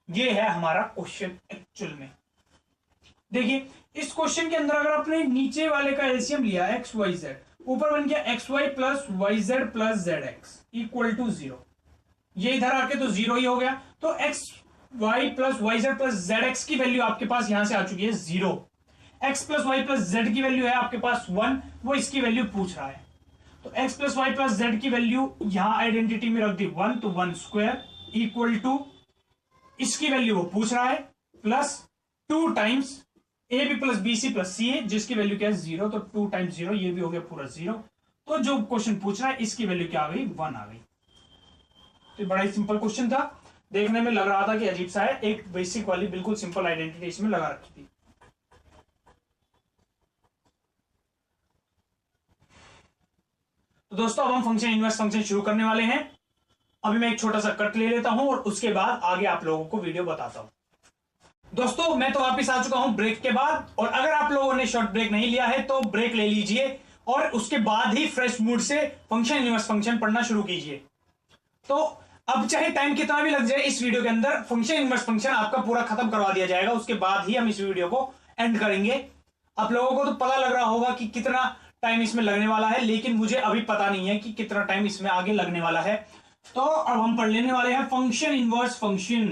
Speaker 1: ये है हमारा क्वेश्चन एक्चुअल में। देखिए इस क्वेश्चन के अंदर अगर आपने नीचे वाले का एलसीएम लिया एक्स वाई जेड, ऊपर बन गया X Y plus Y Z plus Z X equal to 0, ये इधर आके तो 0 ही हो गया, तो X Y plus Y Z plus Z X की वैल्यू आपके पास यहां से आ चुकी है 0, x plus Y plus Z की वैल्यू है आपके पास 1, वो इसकी वैल्यू पूछ रहा है, तो x plus Y plus Z की वैल्यू यहां आइडेंटिटी में रख दी 1, तो 1 स्क्वायर इक्वल टू इसकी वैल्यू वो पूछ रहा है plus 2 times a B plus b C plus c a, जिसकी वैल्यू क्या है 0, तो 2 टाइम्स 0, ये भी हो गया पूरा 0, तो जो क्वेश्चन पूछ रहा है इसकी वैल्यू क्या आ गई, 1 आ गई। तो बड़ा ही सिंपल क्वेश्चन था, देखने में लग रहा था कि अजीब सा है, एक बेसिक वाली बिल्कुल सिंपल आइडेंटिटी इसमें लगा रखी थी। तो दोस्तों अब हम फंक्शन इनवर्स फंक्शन शुरू करने वाले हैं, अभी मैं एक छोटा सा कट ले लेता हूं और उसके बाद आगे आप लोगों को वीडियो बताता हूं। दोस्तों मैं तो वापिस आ चुका हूं ब्रेक के बाद, और अगर आप लोगों ने शॉर्ट ब्रेक नहीं लिया है तो ब्रेक ले लीजिए और उसके बाद ही फ्रेश मूड से फंक्शन इनवर्स फंक्शन पढ़ना शुरू कीजिए। तो अब चाहे टाइम कितना भी लग जाए इस वीडियो के अंदर, फंक्शन इनवर्स फंक्शन आपका पूरा खत्म करवा दिया जाएगा, उसके बाद ही हम इस वीडियो को एंड करेंगे। आप लोगों को तो पता लग रहा होगा कि कितना टाइम इसमें लगने वाला है, लेकिन मुझे अभी पता नहीं है कि कितना टाइम इसमें आगे लगने वाला है। तो अब हम पढ़ लेने वाले हैं फंक्शन इनवर्स फंक्शन।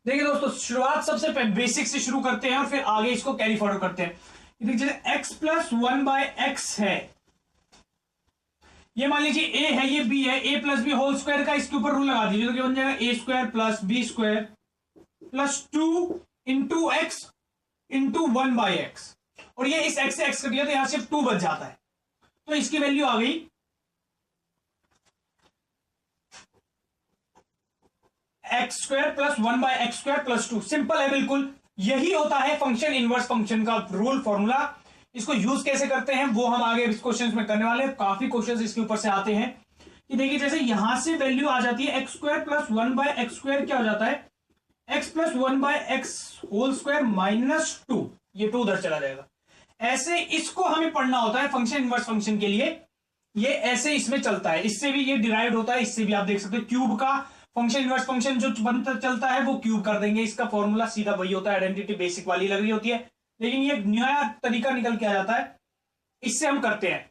Speaker 1: देखिए दोस्तों शुरुआत सबसे बेसिक से शुरू करते हैं और फिर आगे इसको कैरी फॉरवर्ड करते हैं। देखिए x प्लस 1 बाय एक्स है, ये मान लीजिए a है, ये b है, a plus B whole square का इसके ऊपर रूल लगा दीजिए, तो क्या बन जाएगा a square plus B square plus 2 into X into 1 by X, और ये इस x से x कट गया तो यहां सिर्फ 2 बच जाता है, तो इसकी वैल्यू आ गई x square plus 1 by x square plus 2। Simple है बिल्कुल, यही होता है फंक्शन इनवर्स फंक्शन का रूल फॉर्मूला। इसको यूज कैसे करते हैं वो हम आगे इस क्वेश्चन में करने वाले हैं, काफी क्वेश्चन इसके ऊपर से आते हैं कि देखिए जैसे यहां से वैल्यू आ जाती है x square plus 1 by x square, क्या हो जाता है X plus 1 by X whole square minus 2, ये 2 उधर चला जाएगा। ऐसे इसको हमें पढ़ना होता है फंक्शन इनवर्स फंक्शन के लिए, ये ऐसे इसमें चलता है, इससे भी ये डिराइव्ड होता है, इससे भी आप देख सकते हैं क्यूब का फंक्शन इनवर्स फंक्शन जो बनता चलता है वो क्यूब कर देंगे, इसका फॉर्मूला सीधा वही होता है, आइडेंटिटी बेसिक वाली लग रही होती है, लेकिन ये नया तरीका निकल के आ जाता है, इससे हम करते हैं।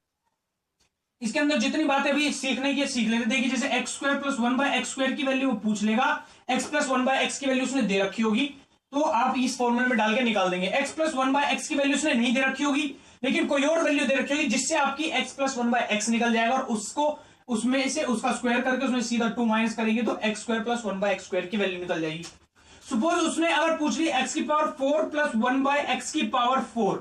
Speaker 1: इसके अंदर जितनी बातें भी सीखने की सीख लेते। देखिए जैसे X square plus 1 by x square की वैल्यू वो पूछ लेगा, एक्स प्लस 1 बाय एक्स की वैल्यू उसने दे रखी होगी, तो आप इस फॉर्मूले में डाल के निकाल देंगे। एक्स प्लस 1 बाय एक्स की वैल्यू उसने नहीं दे रखी होगी, लेकिन कोई और वैल्यू दे रखी होगी जिससे आपकी एक्स प्लस 1 बाय एक्स निकल जाएगा, और उसको उसमें से उसका स्क्वायर करके उसमें सीधा 2 माइनस करेंगे तो x square plus 1 by x square की वैल्यू निकल जाएगी। सपोज उसने अगर पूछ ली एक्स की पावर 4 प्लस 1 बाय एक्स की पावर 4,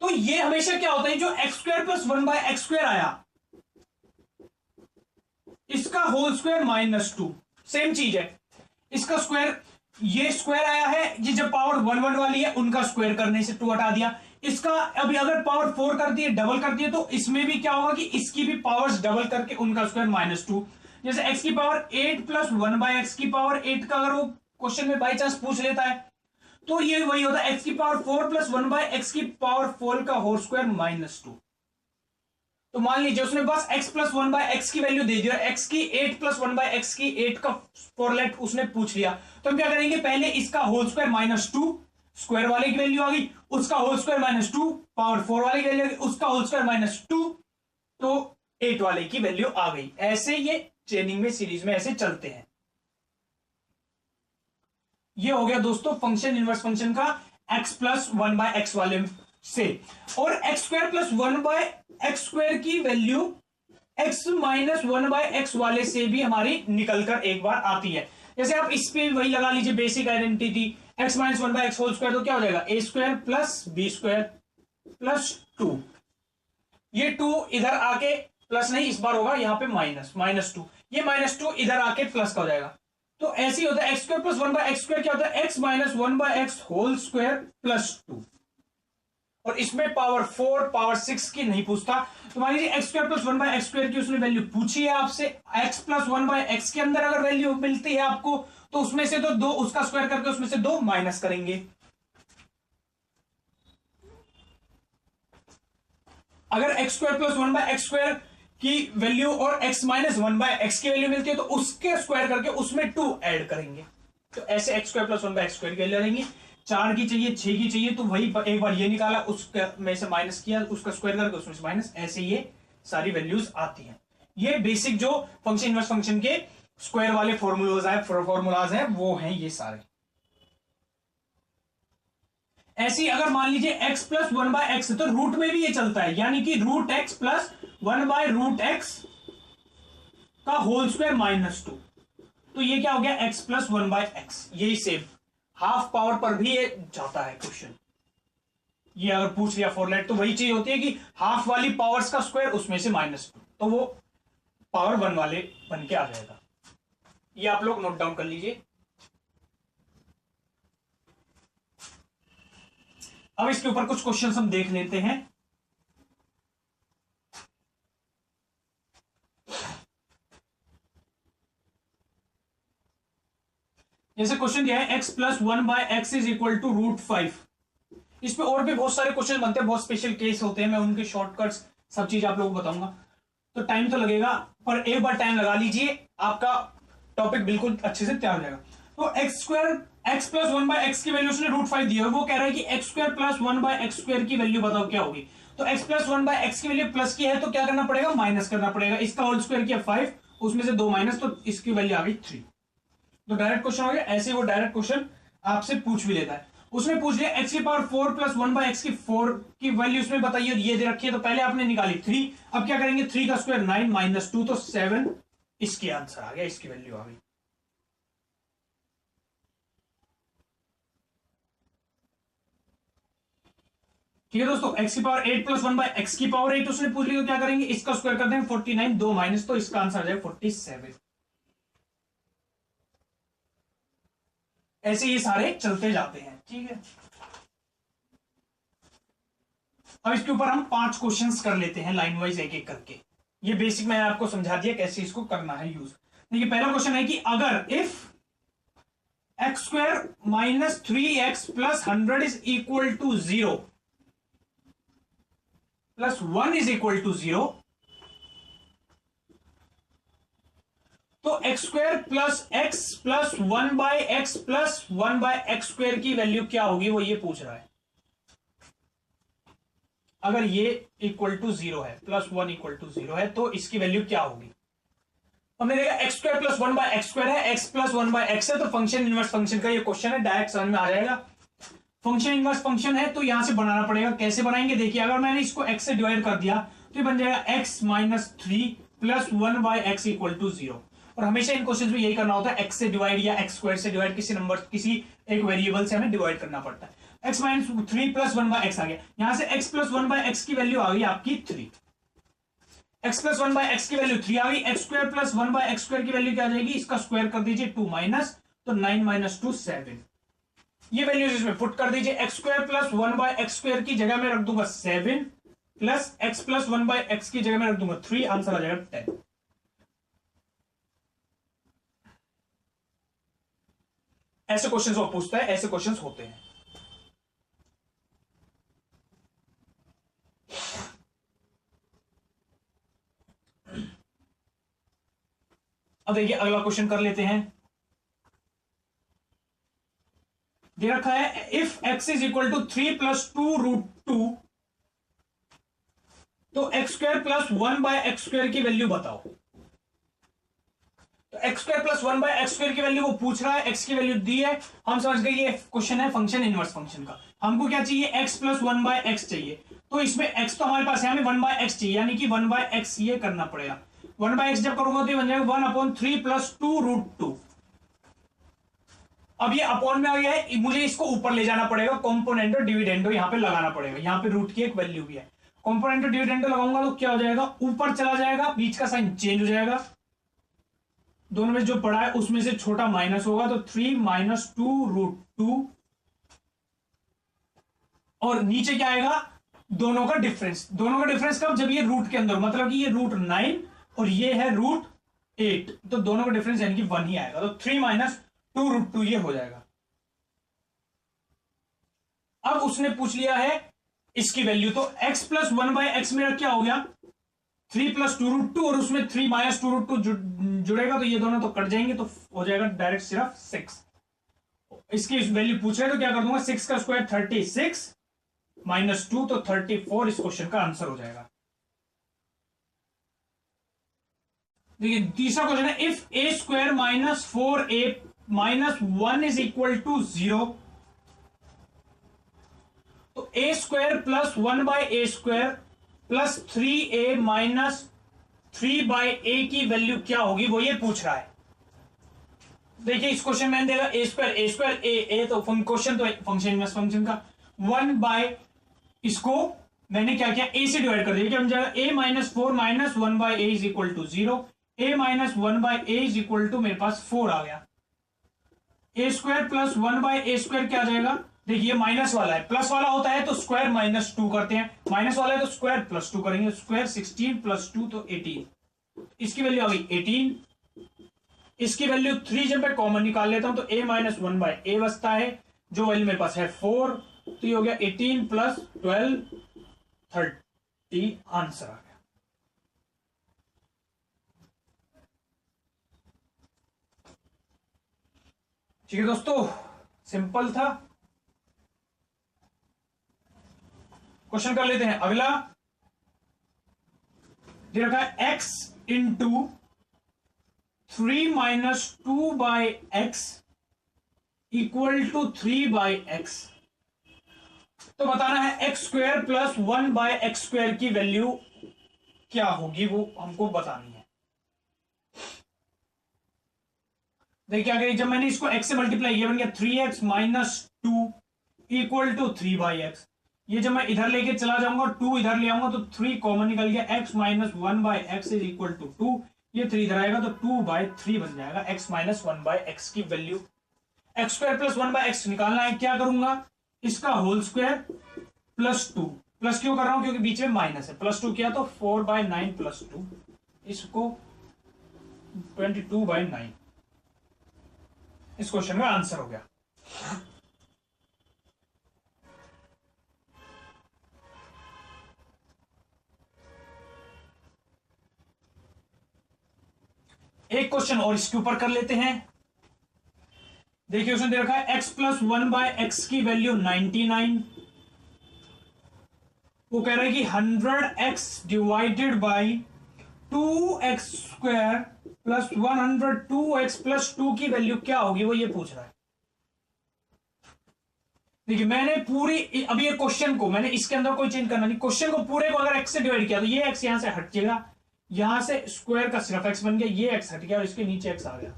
Speaker 1: तो ये हमेशा क्या होता है, जो x square plus 1 by x square आया इसका होल स्क्वायर -2, सेम चीज है। इसका स्क्वायर, ये स्क्वायर आया है, ये जब पावर 1 1 वाली है उनका स्क्वायर करने से 2 हटा दिया। इसका अभी अगर पावर 4 कर दिए, डबल कर दिए, तो इसमें भी क्या होगा कि इसकी भी पावर्स डबल करके उनका स्क्वायर -2। जैसे x की पावर 8 प्लस 1/x की पावर 8 का अगर वो क्वेश्चन में बाई चांस पूछ लेता है तो ये वही होता है x की पावर 4 प्लस 1/x की पावर 4 का होल स्क्वायर -2। तो मान लीजिए उसने बस x प्लस 1/x की वैल्यू दे दिया, x की 8 प्लस 1/x की 8 का फॉर्मूला उसने पूछ लिया, तो हम क्या करेंगे, पहले इसका होल स्क्वायर -2, स्क्वायर वाले की वैल्यू आ गई, उसका होल स्क्वायर -2, पावर 4 वाले की वैल्यू आ गई, उसका होल स्क्वायर -2, तो 8 वाले की वैल्यू आ गई। ऐसे ये चेनिंग में, सीरीज में ऐसे चलते हैं। ये हो गया दोस्तों फंक्शन, इनवर्स फंक्शन का x प्लस 1/x वाले से। और x स्क्वायर प्लस 1/x² की वैल्यू x माइनस 1/x वाले से भी हमारी निकलकर एक बार आती है। जैसे आप इस पे वही लगा लीजिए basic identity, x minus 1/x whole square, तो क्या हो जाएगा a² प्लस b² प्लस 2। ये 2 इधर आके प्लस नहीं, इस बार होगा यहां पे -2, ये -2 इधर आके प्लस का हो जाएगा। तो ऐसे ही होता है x² प्लस 1/x² क्या होता है, x minus 1/x whole square plus 2। और इसमें पावर 4 पावर 6 की नहीं पूछता। तो मान लीजिए x² प्लस 1/x² की उसने वैल्यू पूछी है आपसे, x प्लस 1/x के अंदर अगर वैल्यू मिलती है आपको तो उसमें से तो 2 उसका स्क्वायर करके उसमें से 2 माइनस करेंगे। अगर x² प्लस 1/x² की वैल्यू और x माइनस 1/x की वैल्यू मिलती है तो उसके स्क्वायर करके उसमें 2 ऐड करेंगे। तो ऐसे x² प्लस 1/x² की वैल्यू रहेंगी। 4 की चाहिए, 6 की चाहिए, तो वही एक बार ये निकाला, उसके में से माइनस किया, उसका स्क्वायर करके उसमें से माइनस, ऐसे ये सारी वैल्यूज आती हैं। ये बेसिक जो फंक्शन इनवर्स फंक्शन के स्क्वायर वाले फॉर्मूलाज हैं वो हैं ये सारे। ऐसी अगर मान लीजिए x प्लस 1/x, तो रूट में भी ये चलता है, यानी कि √x प्लस 1/√x का होल स्क्वायर -2। तो ये क्या हो गया, x प्लस 1/x। यही सेम हाफ पावर पर भी ये जाता है क्वेश्चन। ये अगर पूछ लिया फॉर्मूलेट तो वही चीज होती है कि हाफ वाली पावर्स का स्क्वायर उसमें से -2, तो वो पावर 1 वाले बन के आ जाएगा। ये आप लोग नोट डाउन कर लीजिए। अब इसके ऊपर कुछ क्वेश्चंस हम देख लेते हैं। जैसे क्वेश्चन दिया है x plus 1/x is equal to √5। इस पे और भी बहुत सारे क्वेश्चन बनते हैं, बहुत स्पेशल केस होते हैं, मैं उनके शॉर्टकट्स सब चीज आप लोगों को बताऊंगा, तो टाइम तो लगेगा, पर एक बार टाइम लगा लीजिए, आपका टॉपिक बिल्कुल अच्छे से तैयार हो जाएगा। तो x प्लस 1/x की वैल्यू उसने √5 दी है, वो कह रहा है कि x² प्लस 1/x² की वैल्यू बताओ क्या होगी। तो x प्लस 1/x की वैल्यू प्लस की है तो क्या करना पड़ेगा, माइनस करना पड़ेगा। इसका होल स्क्वायर किया 5, उसमें से 2 माइनस, तो इसकी वैल्यू आ गई 3। तो डायरेक्ट क्वेश्चन हो गया। ऐसे वो डायरेक्ट क्वेश्चन आपसे पूछ भी लेता है। उसने पूछ लिया x की पावर 4 प्लस 1/x की 4 की वैल्यू उसमें बताइए, ये दे रखी है, तो पहले आपने निकाली 3। अब क्या करेंगे, 3 का स्क्वायर 9 माइनस 2, तो 7 इसकी आंसर आ गया, इसकी वैल्यू आ गई। ठीक है दोस्तों, x की पावर 8 प्लस 1/x की पावर 8 उसने पूछ ली, तो क्या करेंगे, इसका स्क्वायर कर देंगे 49, 2 माइनस, तो इसका आंसर आ जाएगा 47। ऐसे ये सारे चलते जाते हैं। ठीक है, अब इसके ऊपर हम 5 क्वेश्चंस कर लेते हैं लाइन वाइज एक एक करके। ये बेसिक मैंने आपको समझा दिया कैसे इसको करना है यूज। देखिए पहला क्वेश्चन है कि अगर if x² minus 3x plus 100 is equal to 0 plus 1 is equal to 0, तो x² plus x plus 1/x plus 1/x² की वैल्यू क्या होगी, वो ये पूछ रहा है। अगर ये इक्वल टू 0 है, प्लस 1 इक्वल टू 0 है, तो इसकी वैल्यू क्या होगी। हमने देखा x² प्लस 1/x² है, x प्लस 1/x है, तो फंक्शन इनवर्स फंक्शन का ये क्वेश्चन है, डायरेक्ट समझ में आ जाएगा। फंक्शन इनवर्स फंक्शन है तो यहां से बनाना पड़ेगा। कैसे बनाएंगे, देखिए अगर मैंने इसको x से डिवाइड कर दिया तो ये बन जाएगा x minus 3 plus 1/x equal to 0। और हमेशा इन क्वेश्चन में यही करना होता है, x से डिवाइड या x² से डिवाइड, किसी नंबर किसी एक वेरिएबल से हमें डिवाइड करना पड़ता है। x माइनस 3 प्लस 1/x आ गया, यहां से x प्लस 1/x की वैल्यू आ गई आपकी 3। x plus one by x की वैल्यू 3 आ गई, x square plus one by x square की वैल्यू क्या आ जाएगी, इसका स्क्वायर कर दीजिए 2 माइनस, तो 9 माइनस 2 7। ये वैल्यूज इसमें पुट कर दीजिए, x square plus one by x square की जगह में रख दूंगा 7 plus x plus one by x की जगह में रख दूंगा 3, आंसर आ जाएगा 10। ऐसे क्वेश्चंस वो पूछता है, ऐसे क्वेश्चंस होते हैं। अब देखिए अगला क्वेश्चन कर लेते हैं। दे रखा है if x is equal to 3 plus 2 root 2, तो x square plus one by x square की वैल्यू बताओ। तो x square plus one by x square की वैल्यू वो पूछ रहा है, एक्स की वैल्यू दी है, हम समझ गए ये क्वेश्चन है फंक्शन इनवर्स फंक्शन का। हमको क्या चाहिए, X plus one by x चाहिए, तो इसमें एक्स तो हमारे पास है, हमें वन बाय एक्स चाहिए, यानी कि वन बाय एक्स ये करना पड़ेगा। वन बाय एक्स जब करूंगा तो ये बन जाएगा 1/3 प्लस 2 रूट 2। अब ये अपॉन में आ गया है, मुझे इसको ऊपर ले जाना पड़ेगा, कॉम्पोनेंटो डिविडेंडो यहां पे लगाना पड़ेगा, यहां पे रूट की एक वैल्यू भी है, कॉम्पोनेंटो डिविडेंडो लगाऊंगा तो क्या हो जाएगा, ऊपर चला जाएगा, बीच का साइन चेंज हो जाएगा, दोनों में जो पड़ा है उसमें से छोटा माइनस होगा, तो 3 माइनस 2 रूट 2, और नीचे क्या आएगा, दोनों का डिफरेंस। दोनों का डिफरेंस कब, जब ये रूट के अंदर, मतलब कि ये रूट 9 और ये है रूट 8, तो दोनों का डिफरेंस यानी कि 1 ही आएगा, तो 3 माइनस 2 रूट 2 ये हो जाएगा। अब उसने पूछ लिया है इसकी वैल्यू, तो x plus one by x मेरा क्या हो गया, 3 प्लस 2 रूट 2, और उसमें 3 माइनस 2 रूट 2 जुड़ेगा, तो ये दोनों तो कट जाएंगे, तो हो जाएगा डायरेक्ट सिर्फ 6। इसकी वैल्यू पूछ रहे तो क्या कर दूंगा, 6 का स्क्वायर 36 माइनस 2, तो 34 इस क्वेश्चन का आंसर हो जाएगा। देखिए तीसरा क्वेश्चन है if A square minus 4a minus 1 is equal to 0, तो ए square plus 1 by a square plus 3a minus 3 by a की वैल्यू क्या होगी, वो ये पूछ रहा है। देखिए इस क्वेश्चन में देगा ए स्क्वायर ए, तो क्वेश्चन तो फंक्शन फंक्शन का 1 बाय, इसको मैंने क्या किया, ए से डिवाइड कर दिया, क्या बन जाएगा, a minus 4 minus 1 by a is equal to 0, a minus 1 by a is equal to मेरे पास 4 आ गया। ए square plus 1 by a square क्या आ जाएगा, देखिए माइनस वाला है, प्लस वाला होता है तो स्क्वायर माइनस 2 करते हैं, माइनस वाला है तो स्क्वायर प्लस 2 करेंगे, स्क्वायर 16 प्लस 2 तो 18, इसकी वैल्यू आ गई 18, इसकी वैल्यू 3 जब मैं कॉमन निकाल लेता हूं तो a माइनस 1 बाय ए बचता है, जो वैल्यू मेरे पास है 4, तो ये हो गया 18 प्लस 12 30, आंसर आ गया। ठीक है दोस्तों, सिंपल था। क्वेश्चन कर लेते हैं अगला। दे रखा है x into 3 minus 2 by x equal to 3 by x, तो बताना है x square plus 1 by x square की वैल्यू क्या होगी, वो हमको बतानी है। देखिए क्या करें, जब मैंने इसको x से मल्टीप्लाई, ये बन गया 3x minus 2 equal to 3 by x, ये जब मैं इधर लेके चला जाऊंगा 2 इधर ले आऊंगा तो 3 कॉमन निकल गया, x minus 1 by x is equal to 2, ये 3 इधर आएगा तो 2/3 बन जाएगा, x माइनस 1 बाई एक्स की value. X square plus 1 by x निकालना है, क्या करूंगा, इसका होल स्क्वायर प्लस 2, प्लस क्यों कर रहा हूं, क्योंकि बीच में माइनस है, प्लस 2 किया तो 4/9 प्लस 2, इसको 22/9, इस क्वेश्चन का आंसर हो गया। एक क्वेश्चन और इसके ऊपर कर लेते हैं। देखिए उसने दे रखा है x प्लस 1 बाय एक्स की वैल्यू 99, वो कह रहा है कि 100x divided by 2x square plus 102x plus 2 की वैल्यू क्या होगी, वो ये पूछ रहा है। देखिए मैंने पूरी, अभी ये क्वेश्चन को मैंने इसके अंदर कोई चेंज करना नहीं, क्वेश्चन को पूरे को अगर x से डिवाइड किया तो ये x यहां से हट जाएगा, यहां से स्क्वायर का सिर्फ x बन गया, ये x हट गया और इसके नीचे x आ गया,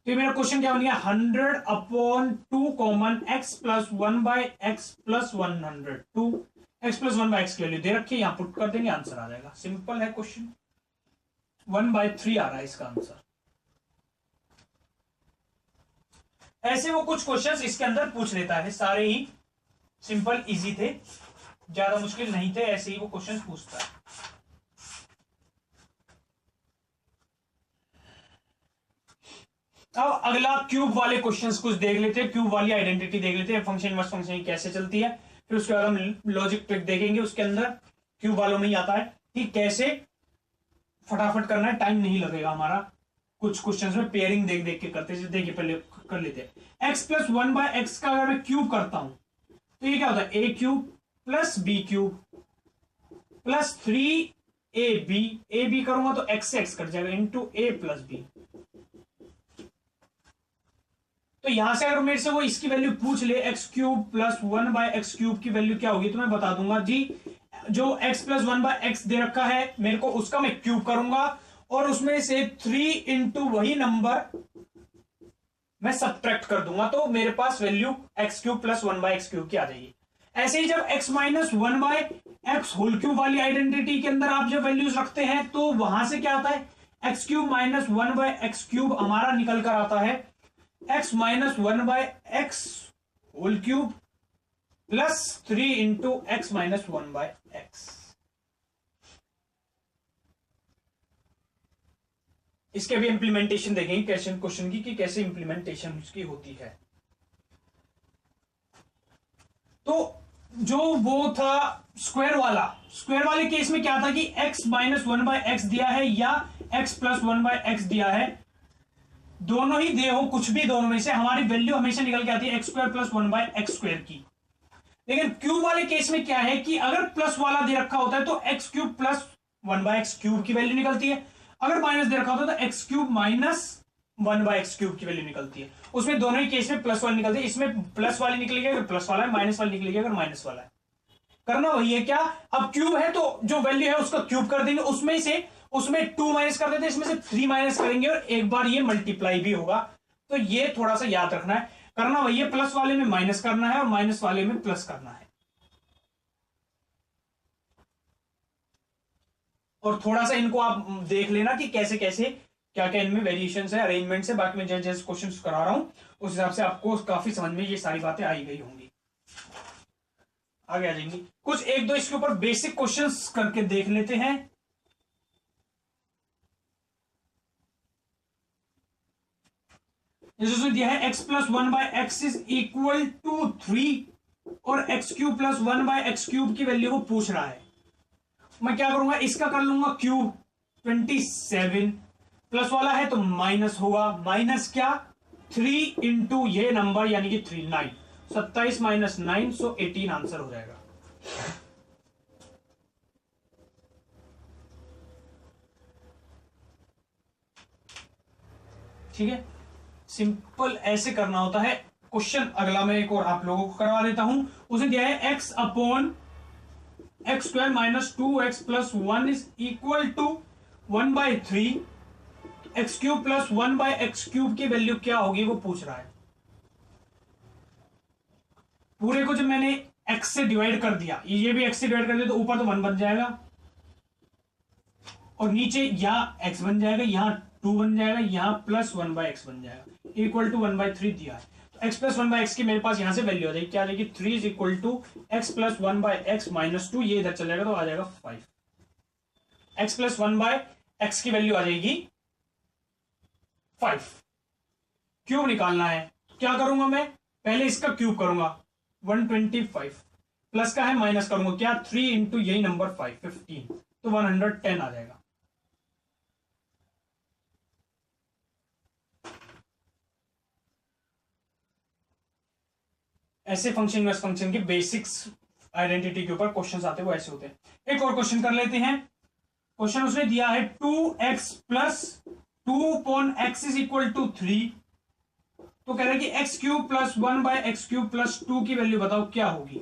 Speaker 1: तो मेरा क्वेश्चन क्या बन गया, 100/2 common x plus 1 by x plus 102, x plus 1/x की वैल्यू दे रखी है, यहां पुट कर देंगे, आंसर आ जाएगा। सिंपल है क्वेश्चन। 1/3 आ रहा है इसका आंसर। ऐसे वो कुछ क्वेश्चंस इसके अंदर पूछ लेता है, सारे ही सिंपल इजी थे, ज्यादा मुश्किल नहीं थे, ऐसे ही वो क्वेश्चंस पूछता है। अब अगला क्यूब वाले क्वेश्चंस कुछ देख लेते हैं, क्यूब वाली आइडेंटिटी देख लेते हैं, फंक्शन इनवर्स फंक्शन कैसे चलती है, फिर उसके बाद हम लॉजिक ट्रिक देखेंगे। उसके अंदर क्यूब वालों में ही आता है कि कैसे फटाफट करना है, टाइम नहीं लगेगा हमारा। कुछ क्वेश्चंस में पेयरिंग देख देख के करते हैं। देखिए पहले कर लेते हैं। एक्स प्लस 1/x का अगर मैं क्यूब करता हूं तो ये क्या होता है, ए cube plus B cube plus 3ab, a b करूंगा तो एक्स से एक्स कट जाएगा, इंटू ए प्लस बी। तो यहां से अगर मेरे से वो इसकी वैल्यू पूछ ले, x cube plus 1/x cube की वैल्यू क्या होगी, तो मैं बता दूंगा जी, जो x प्लस 1/x दे रखा है मेरे को, उसका मैं क्यूब करूंगा और उसमें से 3 इंटू वही नंबर मैं सब्ट्रैक्ट कर दूंगा, तो मेरे पास value x cube plus 1/x cube की आ जाएगी। ऐसे ही जब x minus 1/x whole cube वाली आइडेंटिटी के अंदर आप जब वैल्यूज रखते हैं तो वहां से क्या आता है, x cube minus 1/x cube हमारा निकल कर आता है x minus 1/x whole cube plus 3 into x minus 1/x। इसके भी इंप्लीमेंटेशन देखेंगे क्वेश्चन की कि कैसे इंप्लीमेंटेशन उसकी होती है। तो जो वो था स्क्वायर वाले केस में क्या था कि x माइनस 1/x दिया है या x प्लस 1/x दिया है, दोनों ही दे हो, कुछ भी दोनों में से हमारी वैल्यू हमेशा निकल के आती है x square plus 1/x square की। लेकिन क्यूब वाले केस में क्या है कि अगर प्लस वाला दे रखा होता है तो x cube plus 1/x cube की वैल्यू निकलती है, अगर माइनस दे रखा होता है तो x cube minus 1/x cube की वैल्यू निकलती है। उसमें दोनों ही केस में प्लस वाली निकलती है, इसमें प्लस वाली निकलेगी अगर प्लस वाला है, माइनस वाली निकलेगी अगर माइनस वाला है। करना वही है क्या, अब क्यूब है तो जो वैल्यू है उसका क्यूब कर देंगे, उसमें 2 माइनस कर देते हैं, इसमें से 3 माइनस करेंगे और एक बार ये मल्टीप्लाई भी होगा। तो ये थोड़ा सा याद रखना है, करना वही है, प्लस वाले में माइनस करना है और माइनस वाले में प्लस करना है। और थोड़ा सा इनको आप देख लेना कि कैसे कैसे क्या क्या इनमें वेरिएशन है, अरेंजमेंट है। बाकी मैं जैसे जैसे क्वेश्चन करा रहा हूं उस हिसाब से आपको काफी समझ में ये सारी बातें आई गई होंगी। आगे आ जाएंगी कुछ एक दो इसके ऊपर बेसिक क्वेश्चंस करके देख लेते हैं। जैसे उसमें दिया है x plus 1/x is equal to 3 और x cube plus 1/x cube की वैल्यू को पूछ रहा है। मैं क्या करूंगा, इसका कर लूंगा क्यूब, 27 प्लस वाला है तो माइनस होगा, माइनस क्या 3 इंटू ये नंबर यानी कि 3 9, 27 माइनस 9 सो 18 आंसर हो जाएगा। ठीक है, सिंपल ऐसे करना होता है क्वेश्चन। अगला मैं एक और आप लोगों को करवा देता हूं, उसे दिया है x upon x square minus 2x plus 1 is equal to 1/3, x cube plus 1/x cube की वैल्यू क्या होगी वो पूछ रहा है। पूरे को जब मैंने x से डिवाइड कर दिया, ये भी x से डिवाइड कर दिया तो ऊपर तो 1 बन जाएगा और नीचे यहां x बन जाएगा, यहां 2 बन जाएगा, यहां प्लस 1/x बन जाएगा, इक्वल टू 1/3 दिया है। तो x प्लस 1/x की मेरे पास यहां से वैल्यू आ जाएगी, क्या आ जाएगी 3 is equal to x plus 1/x minus 2, ये इधर चल जाएगा तो आ जाएगा 5। x प्लस 1/x की वैल्यू आ जाएगी 5। क्यूब निकालना है, क्या करूंगा मैं, पहले इसका क्यूब करूंगा 125, प्लस का है माइनस करूंगा क्या 3 इंटू यही नंबर 5 15, तो 110 आ जाएगा। ऐसे फंक्शन इनवर्स फंक्शन के बेसिक्स आइडेंटिटी के ऊपर क्वेश्चंस आते हैं, वो ऐसे होते हैं। एक और क्वेश्चन कर लेते हैं। क्वेश्चन उसने दिया है 2x plus 2 upon x is equal to 3, तो कह रहा है कि x cube plus 1/x cube plus 2 की वैल्यू बताओ क्या होगी।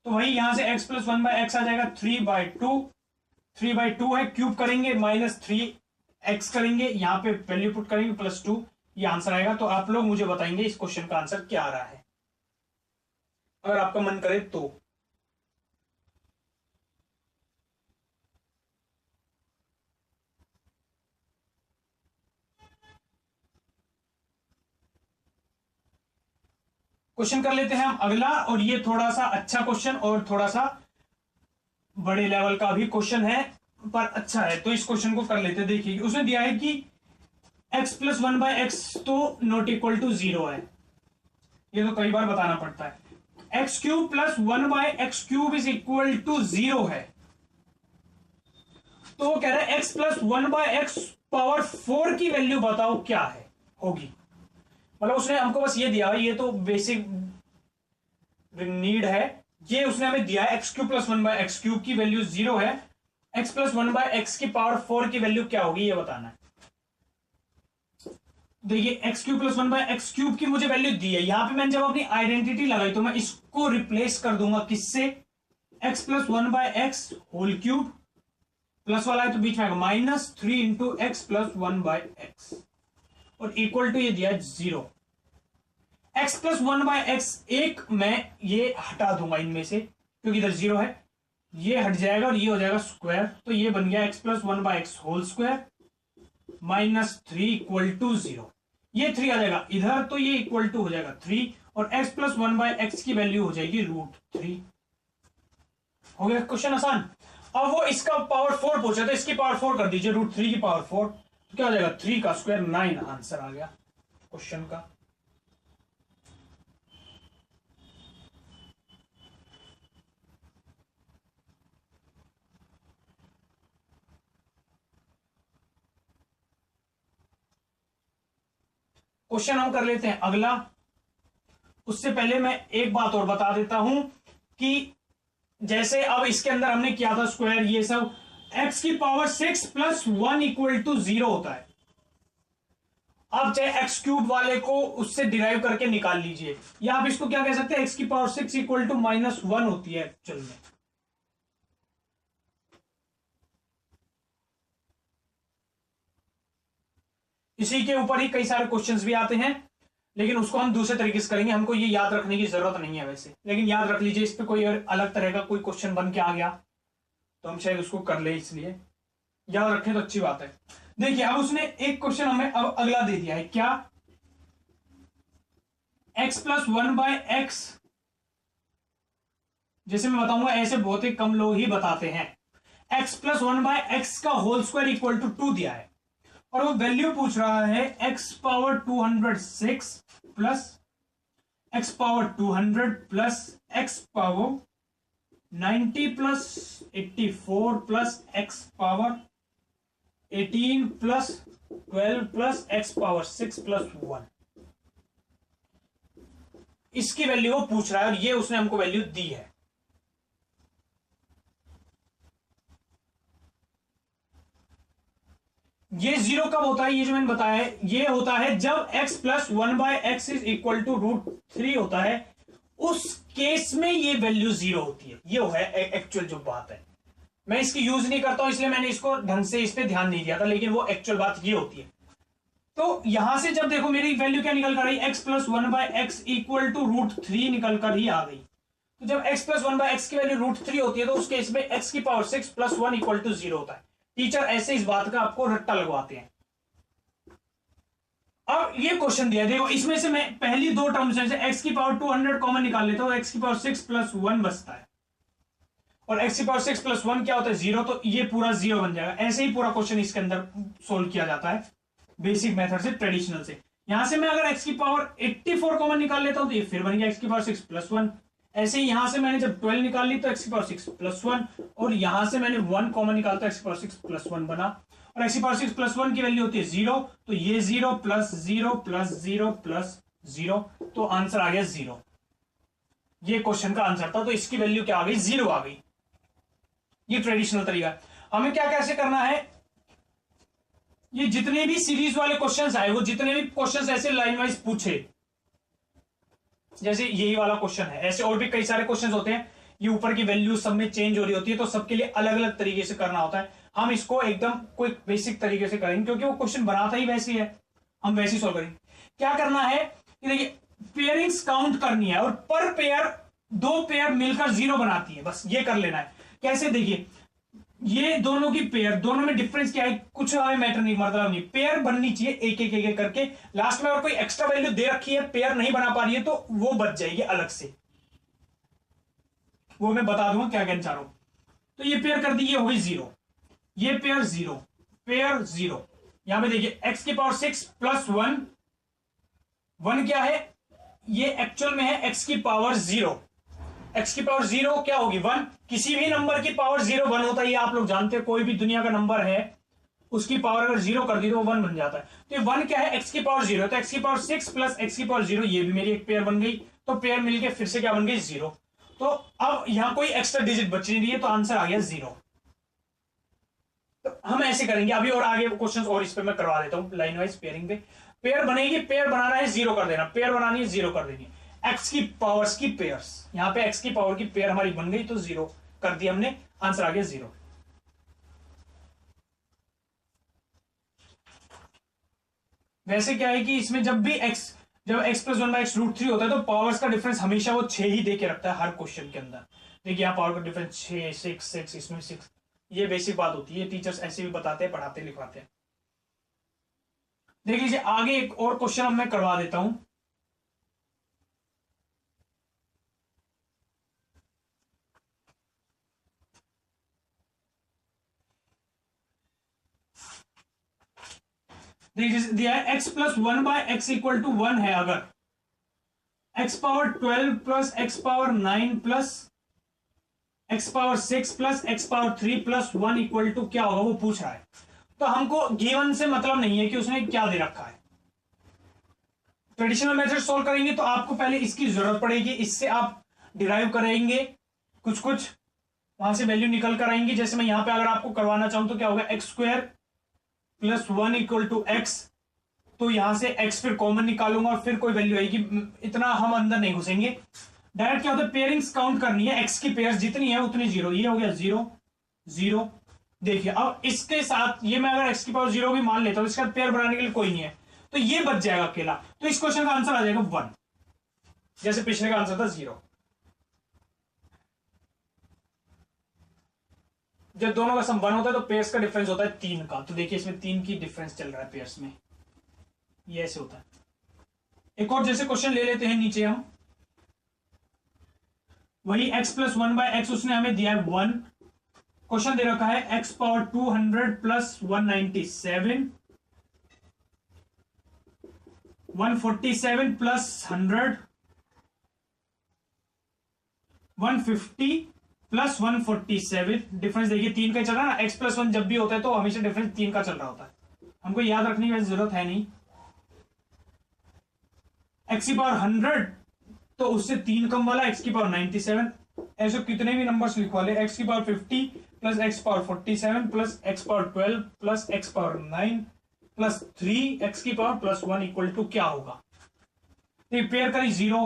Speaker 1: तो वही यहां से x प्लस 1/x आ जाएगा 3/2 है, क्यूब करेंगे माइनस 3x करेंगे, यहां पे वैल्यू पुट करेंगे प्लस 2, ये आंसर आएगा। तो आप लोग मुझे बताएंगे इस क्वेश्चन का आंसर क्या आ रहा है, अगर आपका मन करे तो। क्वेश्चन कर लेते हैं हम अगला, और ये थोड़ा सा अच्छा क्वेश्चन और थोड़ा सा बड़े लेवल का भी क्वेश्चन है, पर अच्छा है, तो इस क्वेश्चन को कर लेते हैं। देखिए उसने दिया है कि x प्लस 1/x तो नॉट इक्वल टू 0 है, ये तो कई बार बताना पड़ता है। X cube plus 1/x cube is equal to 0 है, तो वो कह रहा है x प्लस 1/x पावर 4 की वैल्यू बताओ क्या है होगी। मतलब उसने हमको बस ये दिया है, ये तो बेसिक नीड है, ये उसने हमें दिया है x cube plus 1/x cube की वैल्यू 0 है, x प्लस 1/x की पावर 4 की वैल्यू क्या होगी ये बताना है। देखिए x cube plus 1/x cube की मुझे वैल्यू दी है, यहां पे मैंने जब अपनी आइडेंटिटी लगाई तो मैं इसको रिप्लेस कर दूंगा किससे, x plus 1/x whole cube, plus वाला है तो बीच में आएगा -3 इंटू एक्स प्लस 1/x, और इक्वल टू ये दिया 0। x प्लस 1/x एक मैं ये हटा दूंगा इनमें से, क्योंकि इधर 0 है, ये हट जाएगा और ये हो जाएगा स्क्वायर, तो ये बन गया x plus 1/x whole square -3 equal to 0। ये 3 आ जाएगा इधर, तो ये इक्वल टू हो जाएगा 3, और x प्लस 1/x की वैल्यू हो जाएगी √3। हो गया क्वेश्चन आसान। अब वो इसका पावर 4 पूछा, तो इसकी पावर 4 कर दीजिए, √3 की पावर 4, तो क्या हो जाएगा 3 का स्क्वायर 9, आंसर आ गया क्वेश्चन का। क्वेश्चन हम कर लेते हैं अगला। उससे पहले मैं एक बात और बता देता हूं कि जैसे अब इसके अंदर हमने किया था स्क्वायर, ये सब x की पावर 6 प्लस 1 इक्वल टू 0 होता है। आप चाहे x क्यूब वाले को उससे डिराइव करके निकाल लीजिए, या आप इसको क्या कह सकते हैं, x की पावर 6 इक्वल टू -1 होती है एक्चुअल में। इसी के ऊपर ही कई सारे क्वेश्चंस भी आते हैं, लेकिन उसको हम दूसरे तरीके से करेंगे, हमको ये याद रखने की जरूरत नहीं है वैसे, लेकिन याद रख लीजिए, इस पे कोई अलग तरह का कोई क्वेश्चन बन के आ गया तो हम शायद उसको कर ले, इसलिए याद रखें तो अच्छी बात है। देखिए अब उसने एक क्वेश्चन हमें अब अगला दे दिया है, क्या x प्लस 1/x, जैसे मैं बताऊंगा ऐसे बहुत ही कम लोग ही बताते हैं, x प्लस 1/x का होल स्क्वायर इक्वल टू 2 दिया है, और वो वैल्यू पूछ रहा है x power 206 plus x power 200 plus x power 90 plus 84 plus x power 18 plus 12 plus x power 6 plus 1, इसकी वैल्यू वो पूछ रहा है, और ये उसने हमको वैल्यू दी है। ये 0 कब होता है, ये जो मैंने बताया है, ये होता है जब x plus 1/x is equal to √3 होता है, उस केस में ये वैल्यू 0 होती है। ये है एक्चुअल जो बात है, मैं इसकी यूज नहीं करता हूं इसलिए मैंने इसको ढंग से इस पे ध्यान नहीं दिया था, लेकिन वो एक्चुअल बात ये होती है। तो यहां से जब देखो मेरी वैल्यू क्या निकल कर रही, x plus 1/x equal to √3 निकल कर ही आ गई। तो जब x प्लस 1/x की वैल्यू √3 होती है, तो उस केस में x की पावर 6 प्लस 1 इक्वल टू 0 होता है। टीचर ऐसे इस बात का आपको रट्टा लगवाते हैं। अब ये क्वेश्चन दिया, देखो इसमें से मैं पहली दो टर्म्स में से x की पावर 200 कॉमन निकाल लेता हूं, x की पावर 6 प्लस 1 बचता है, और x की पावर 6 प्लस 1 क्या होता है 0, तो ये पूरा 0 बन जाएगा। ऐसे ही पूरा क्वेश्चन इसके अंदर सोल्व किया जाता है बेसिक मेथड से, ट्रेडिशनल से। यहां से मैं अगर x की पावर 84 कॉमन निकाल लेता हूं तो ये फिर बन गया x की पावर 6 प्लस 1। ऐसे ही यहां से मैंने जब 12 निकाल ली तो x की पावर 6 प्लस 1, और यहां से मैंने 1 कॉमन निकाला तो x की पावर 6 प्लस 1 बना, और x की पावर 6 प्लस 1 की वैल्यू होती है 0, तो ये 0 प्लस 0 प्लस 0 प्लस 0, तो आंसर आ गया 0। ये क्वेश्चन का आंसर था, तो इसकी वैल्यू क्या आ गई, 0 आ गई। ये ट्रेडिशनल तरीका है। हमें क्या कैसे करना है, ये जितने भी सीरीज वाले क्वेश्चंस आए, वो जितने भी क्वेश्चंस ऐसे लाइन वाइज पूछे, जैसे यही वाला क्वेश्चन है, ऐसे और भी कई सारे क्वेश्चंस होते हैं, ये ऊपर की वैल्यू सब में चेंज हो रही होती है, तो सबके लिए अलग अलग तरीके से करना होता है। हम इसको एकदम कोई बेसिक तरीके से करेंगे, क्योंकि वो क्वेश्चन बनाता ही वैसे ही है, हम वैसे ही सोल्व करेंगे। क्या करना है कि देखिए पेयरिंग्स काउंट करनी है, और पर पेयर 2 पेयर मिलकर 0 बनाती है, बस ये कर लेना है। कैसे, देखिए ये दोनों की पेयर, दोनों में डिफरेंस क्या है, कुछ हमें मैटर नहीं, मतलब नहीं, पेयर बननी चाहिए एक एक एक करके। लास्ट में और कोई एक्स्ट्रा वैल्यू दे रखी है, पेयर नहीं बना पा रही है, तो वो बच जाएगी अलग से, वो मैं बता दूंगा क्या कहना चाह रहा हूं। तो ये पेयर कर दी, ये हो गई 0, ये पेयर 0, पेयर 0। यहां पे देखिए x की पावर 6 प्लस 1, 1 क्या है, ये एक्चुअल में है x की पावर 0। x की पावर 0 क्या होगी, 1। किसी भी नंबर की पावर 0 1 होता है, ये आप लोग जानते हैं, कोई भी दुनिया का नंबर है उसकी पावर अगर 0 कर दी तो वो 1 बन जाता है। तो ये 1 क्या है, x की पावर 0, तो x की पावर 6 प्लस x की पावर 0, ये भी मेरी एक पेयर बन गई। तो पेयर मिलके फिर से क्या बन गई, 0। तो अब यहां कोई एक्स्ट्रा डिजिट बच नहीं रही है, तो आंसर आ गया 0। तो हम ऐसे करेंगे अभी, और आगे क्वेश्चंस और इस पे मैं करवा देता हूं लाइन वाइज पेयरिंग पे। पेयर बनेगी, पेयर बनाना है 0 कर देना, पेयर बनानी है 0 कर देनी है। एक्स की पावर्स की पेयर्स, यहां पे एक्स की पावर की पेयर हमारी बन गई, तो 0 कर दिया हमने, आंसर आ गया 0। वैसे क्या है कि इसमें जब भी जब x प्लस 1/x √3 होता है, तो पावर्स का डिफरेंस हमेशा वो 6 ही दे के रखता है हर क्वेश्चन के अंदर। देखिए यहाँ पावर का डिफरेंस 6 6 6, इसमें 6, ये बेसिक बात होती है, टीचर्स ऐसे भी बताते हैं, पढ़ाते लिखवाते हैं। देख लीजिए आगे एक और क्वेश्चन अब मैं करवा देता हूं। देखिए दिया है x plus 1/x equal to 1 है, अगर x power 12 plus x power 9 plus x power 6 plus x power 3 plus 1 equal to क्या होगा, वो पूछ रहा है। तो हमको गिवन से मतलब नहीं है कि उसने क्या दे रखा है। ट्रेडिशनल मेथड सॉल्व करेंगे तो आपको पहले इसकी जरूरत पड़ेगी, इससे आप डिराइव करेंगे कुछ कुछ, वहां से वैल्यू निकल कर आएंगी। जैसे मैं यहां पे अगर आपको करवाना चाहूं तो क्या होगा, x² plus 1 equal to x, तो यहां से x फिर कॉमन निकालूंगा और फिर कोई वैल्यू आएगी, इतना हम अंदर नहीं घुसेंगे। डायरेक्ट क्या होता है, पेयरिंग्स काउंट करनी है, x की पेयर्स जितनी है उतनी 0, ये हो गया 0 0। देखिए अब इसके साथ ये मैं अगर x की पावर 0 भी मान लेता हूं, इसका पेयर बनाने के लिए कोई नहीं है, तो ये बच जाएगा अकेला, तो इस क्वेश्चन का आंसर आ जाएगा 1, जैसे पिछले का आंसर था 0। जब दोनों का सम 1 होता है तो पेयर्स का डिफरेंस होता है 3 का। तो देखिए इसमें 3 की डिफरेंस चल रहा है पेयर्स में, ये ऐसे होता है। एक और जैसे क्वेश्चन ले लेते हैं नीचे हम, वही x प्लस 1/x उसने हमें दिया है 1। क्वेश्चन दे रखा है x power 200 plus 197, 147 plus 100, 150 plus 147। Difference देखिए 3 का चल रहा है ना, x प्लस 1 जब भी होता है तो हमेशा डिफरेंस 3 का चल रहा होता है, हमको याद रखने की जरूरत है नहीं। x की पावर 100 तो उससे 3 कम वाला x की पावर 97, ऐसे कितने भी नंबर्स लिखवा ले, x की power 50 plus x power 47 plus x power 12 plus x power 9 plus 3 x की पावर प्लस 1 इक्वल टू क्या होगा। तो पेयर करी 0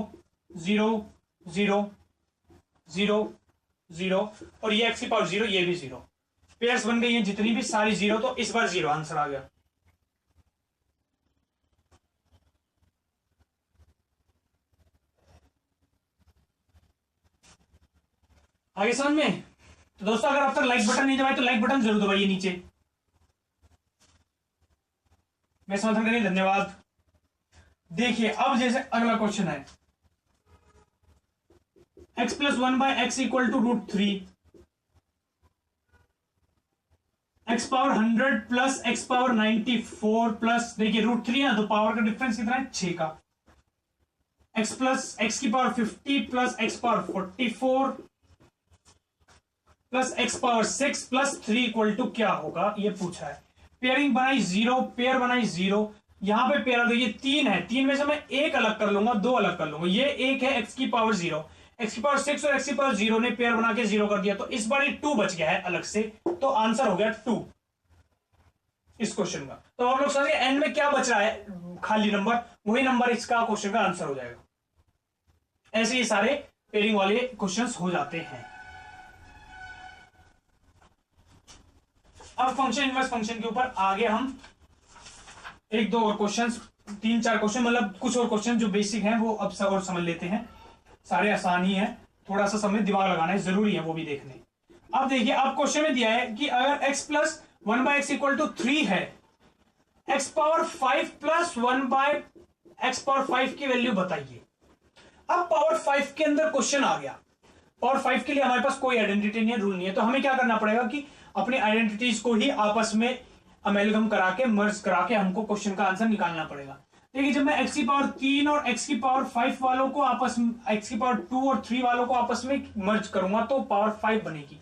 Speaker 1: 0 0 0 0, और ये x की पावर 0, ये भी 0, पेयर्स बन गई हैं जितनी भी सारी 0, तो इस बार 0 आंसर आ गया। आगे समझ में। तो दोस्तों अगर अब तक लाइक बटन नहीं दबाए तो लाइक बटन जरूर दबाइए नीचे, मैं समर्थन करिए, धन्यवाद। देखिए अब जैसे अगला क्वेश्चन है, x plus 1/x equal to √3, x power 100 plus x power 94 plus, देखिए √3 है तो पावर का डिफरेंस कितना है, 6 का। x की power 50 plus x power 44 plus x power 6 plus 3 equal to क्या होगा, ये पूछा है। पेयरिंग बनाई 0, पेयर बनाई 0, यहां पे पेयर देखिए 3 है, 3 में से मैं एक अलग कर लूंगा, 2 अलग कर लूंगा। ये एक है x की पावर 0, x की पावर 6 और x की पावर 0 ने पेयर बना के 0 कर दिया, तो इस बार ये 2 बच गया है अलग से, तो आंसर हो गया 2 इस क्वेश्चन का। तो हम लोग समझे एंड में क्या बच रहा है, खाली नंबर, वही नंबर इसका क्वेश्चन का आंसर हो जाएगा। ऐसे ये सारे पेयरिंग वाले क्वेश्चंस हो जाते हैं। अब फंक्शन इनवर्स फंक्शन के ऊपर आगे हम 1-2 और क्वेश्चंस, 3-4 क्वेश्चन, मतलब कुछ और क्वेश्चन जो बेसिक हैं वो अब और समझ लेते हैं। सारे आसान ही है, थोड़ा सा समय दिमाग लगाना है, जरूरी है वो भी देखने। अब देखिए, अब क्वेश्चन में दिया है कि अगर x plus 1/x equal to 3 है, x power 5 plus 1/x power 5 की वैल्यू बताइए। अब पावर 5 के अंदर क्वेश्चन आ गया। पावर 5 के लिए हमारे पास कोई आइडेंटिटी नहीं है, रूल नहीं है, तो हमें क्या करना पड़ेगा कि अपनी आइडेंटिटीज को ही आपस में अमेलगम करा के, मर्ज करा के हमको क्वेश्चन का आंसर निकालना पड़ेगा। देखिए, जब मैं x की पावर 3 और x की पावर 5 वालों को आपस में, x की पावर 2 और 3 वालों को आपस में मर्ज करूंगा तो पावर 5 बनेगी,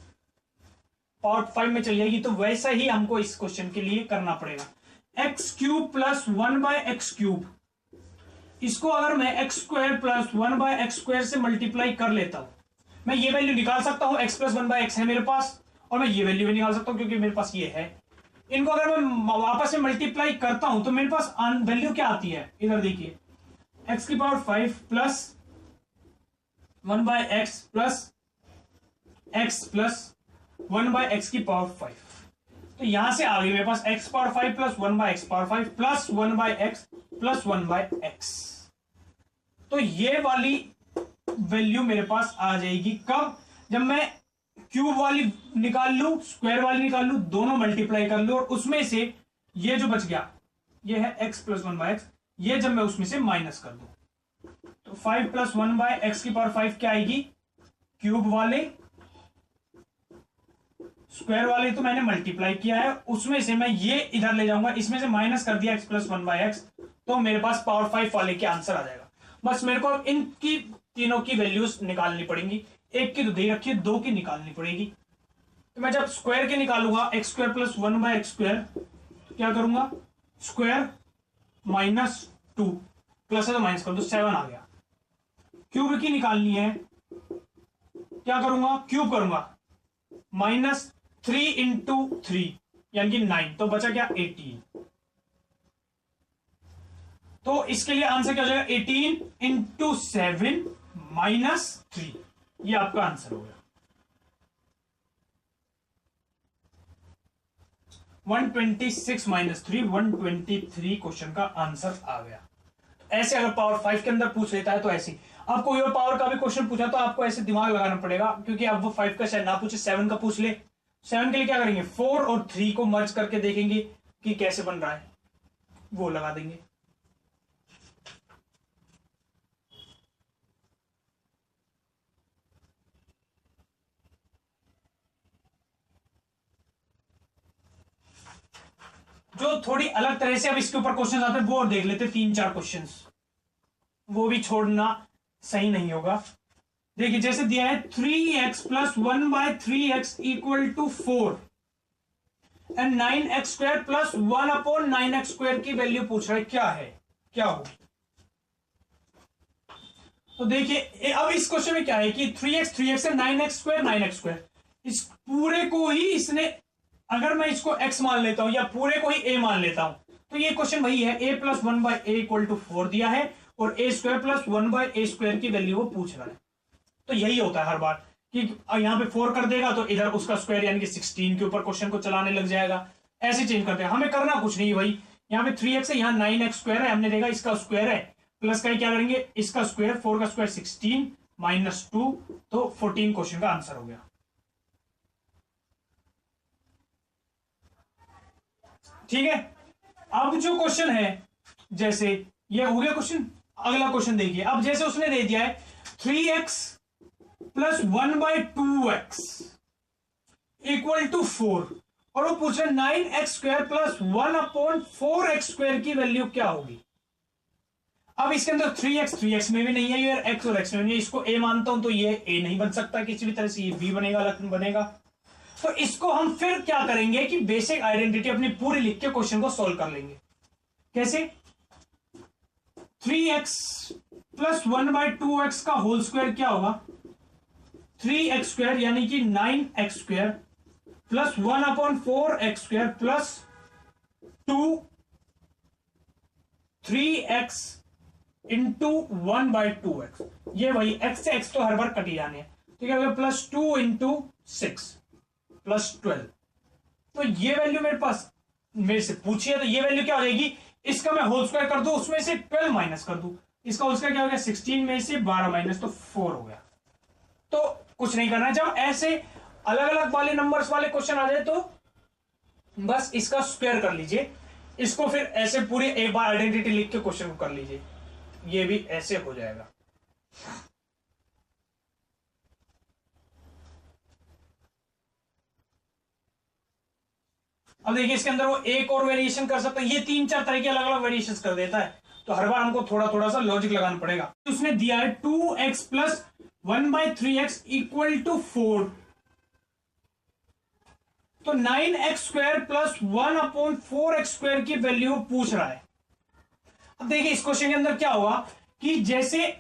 Speaker 1: पावर 5 में चली जाएगी। तो वैसा ही हमको इस क्वेश्चन के लिए करना पड़ेगा। X cube plus 1/x cube, इसको अगर मैं x square plus 1/x square से मल्टीप्लाई कर लेता हूं, मैं ये वैल्यू निकाल सकता हूं, x प्लस 1/x है मेरे पास, और मैं ये वैल्यू भी निकाल सकता हूं क्योंकि मेरे पास ये है। इनको अगर मैं वापस में मल्टीप्लाई करता हूं तो मेरे पास वैल्यू क्या आती है, इधर देखिए, x की power 5 plus 1/x plus x plus 1/x की पावर 5। तो यहां से आ गई मेरे पास x power 5 plus 1/x power 5 plus 1/x plus 1/x। तो ये वाली वैल्यू मेरे पास आ जाएगी कब, जब मैं क्यूब वाली निकाल लूं, स्क्वायर वाली निकाल लूं, दोनों मल्टीप्लाई कर लूं, और उसमें से ये जो बच गया ये है x प्लस 1/x, ये जब मैं उसमें से माइनस कर दूं तो 5 प्लस 1/x की पावर 5 क्या आएगी, क्यूब वाले, स्क्वायर वाले तो मैंने मल्टीप्लाई किया है, उसमें से मैं ये इधर ले जाऊंगा, इसमें से माइनस कर दिया x प्लस 1/x, तो मेरे पास पावर 5 वाले के आंसर आ जाएगा। बस मेरे को इनकी तीनों की वैल्यूज निकालनी पड़ेंगी, एक की तो दे रखी है, दो की निकालनी पड़ेगी। तो मैं जब स्क्वायर के निकालूंगा, x square plus 1/x square, क्या करूंगा, स्क्वायर माइनस 2, प्लस है तो माइनस कर दो, 7 आ गया। क्यूब की निकालनी है, क्या करूंगा, क्यूब करूंगा, माइनस 3 इंटू 3 यानी कि 9, तो बचा क्या 18। तो इसके लिए आंसर क्या हो जाएगा, 18 इंटू 7 माइनस 3, ये आपका आंसर हो गया। 126 माइनस 3 123 क्वेश्चन का आंसर आ गया। ऐसे अगर पावर 5 के अंदर पूछ लेता है तो ऐसे, अब कोई और पावर का भी क्वेश्चन पूछा तो आपको ऐसे दिमाग लगाना पड़ेगा, क्योंकि अब वो 5 का शायद ना पूछे, 7 का पूछ ले। 7 के लिए क्या करेंगे, 4 और 3 को मर्ज करके देखेंगे कि कैसे बन रहा है, वो लगा देंगे। जो थोड़ी अलग तरह से अब इसके ऊपर क्वेश्चन आते हैं वो और देख लेते, 3-4 क्वेश्चन, वो भी छोड़ना सही नहीं होगा। देखिए, जैसे दिया है 3x plus 1/3x equal to 4 and 9x square plus 1/9x square की वैल्यू पूछ रहा है, क्या है, क्या हो। तो देखिए, अब इस क्वेश्चन में क्या है कि 3x है, 9x स्क्वायर 9x स्क्वायर, इस पूरे को ही इसने, अगर मैं इसको x मान लेता हूं या पूरे को ही a मान लेता हूं, तो ये क्वेश्चन वही है, a plus 1/a equal to 4 दिया है और a square plus 1/a square की वैल्यू वो पूछ रहा है। तो यही होता है हर बार कि यहां पे 4 कर देगा तो इधर उसका स्क्वायर यानी कि 16 के ऊपर क्वेश्चन को चलाने लग जाएगा, ऐसे चेंज करते हैं। हमें करना कुछ नहीं भाई, यहाँ पे 3x है, यहाँ 9x स्क्वायर है, हमने देखा इसका स्क्वायर है, प्लस का क्या करेंगे, इसका स्क्वायर, 4 का स्क्वायर 16 माइनस 2, तो 14 क्वेश्चन का आंसर हो गया। ठीक है, अब जो क्वेश्चन है, जैसे ये हो गया क्वेश्चन, अगला क्वेश्चन देखिए। अब जैसे उसने दे दिया है 3x plus 1/2x equal to 4 और वो पूछ रहा है 9x square plus 1/4x square की वैल्यू क्या होगी। अब इसके अंदर 3x में भी नहीं है, ये x और x में नहीं है, इसको a मानता हूं तो ये a नहीं बन सकता किसी भी तरह से, ये b बनेगा, अलग बनेगा। तो इसको हम फिर क्या करेंगे कि बेसिक आइडेंटिटी अपनी पूरी लिख के क्वेश्चन को सोल्व कर लेंगे। कैसे, 3x प्लस 1/2x का होल स्क्वायर क्या होगा, 3x स्क्वायर यानी कि 9x square plus 1/4x square plus 2 3x into 1/2x, ये वही x से x तो हर बार कटी जाने हैं, ठीक है, प्लस 2 इंटू 6 प्लस 12। तो ये वैल्यू मेरे पास मेरे से पूछी है, तो ये वैल्यू क्या हो जाएगी, इसका मैं होल स्क्वायर कर दूं, उसमें से 12 माइनस कर दूं, इसका होल स्क्वायर क्या हो गया, 16 में से 12 माइनस, तो 4 हो गया। तो कुछ नहीं करना है, जब ऐसे अलग अलग वाले नंबर्स वाले क्वेश्चन आ जाए तो बस इसका स्क्वायर कर लीजिए, इसको फिर ऐसे पूरी एक बार आइडेंटिटी लिख के क्वेश्चन को कर लीजिए, ये भी ऐसे हो जाएगा। अब देखिए इसके अंदर वो एक और वेरिएशन कर सकता है, ये 3-4 तरह के अलग अलग वेरिएशन कर देता है, तो हर बार हमको थोड़ा थोड़ा सा लॉजिक लगाना पड़ेगा। उसने दिया है 2x plus 1/3x equal to 4, तो 9x square plus 1/4x square की वैल्यू पूछ रहा है। अब देखिए इस क्वेश्चन के अंदर क्या होगा कि जैसे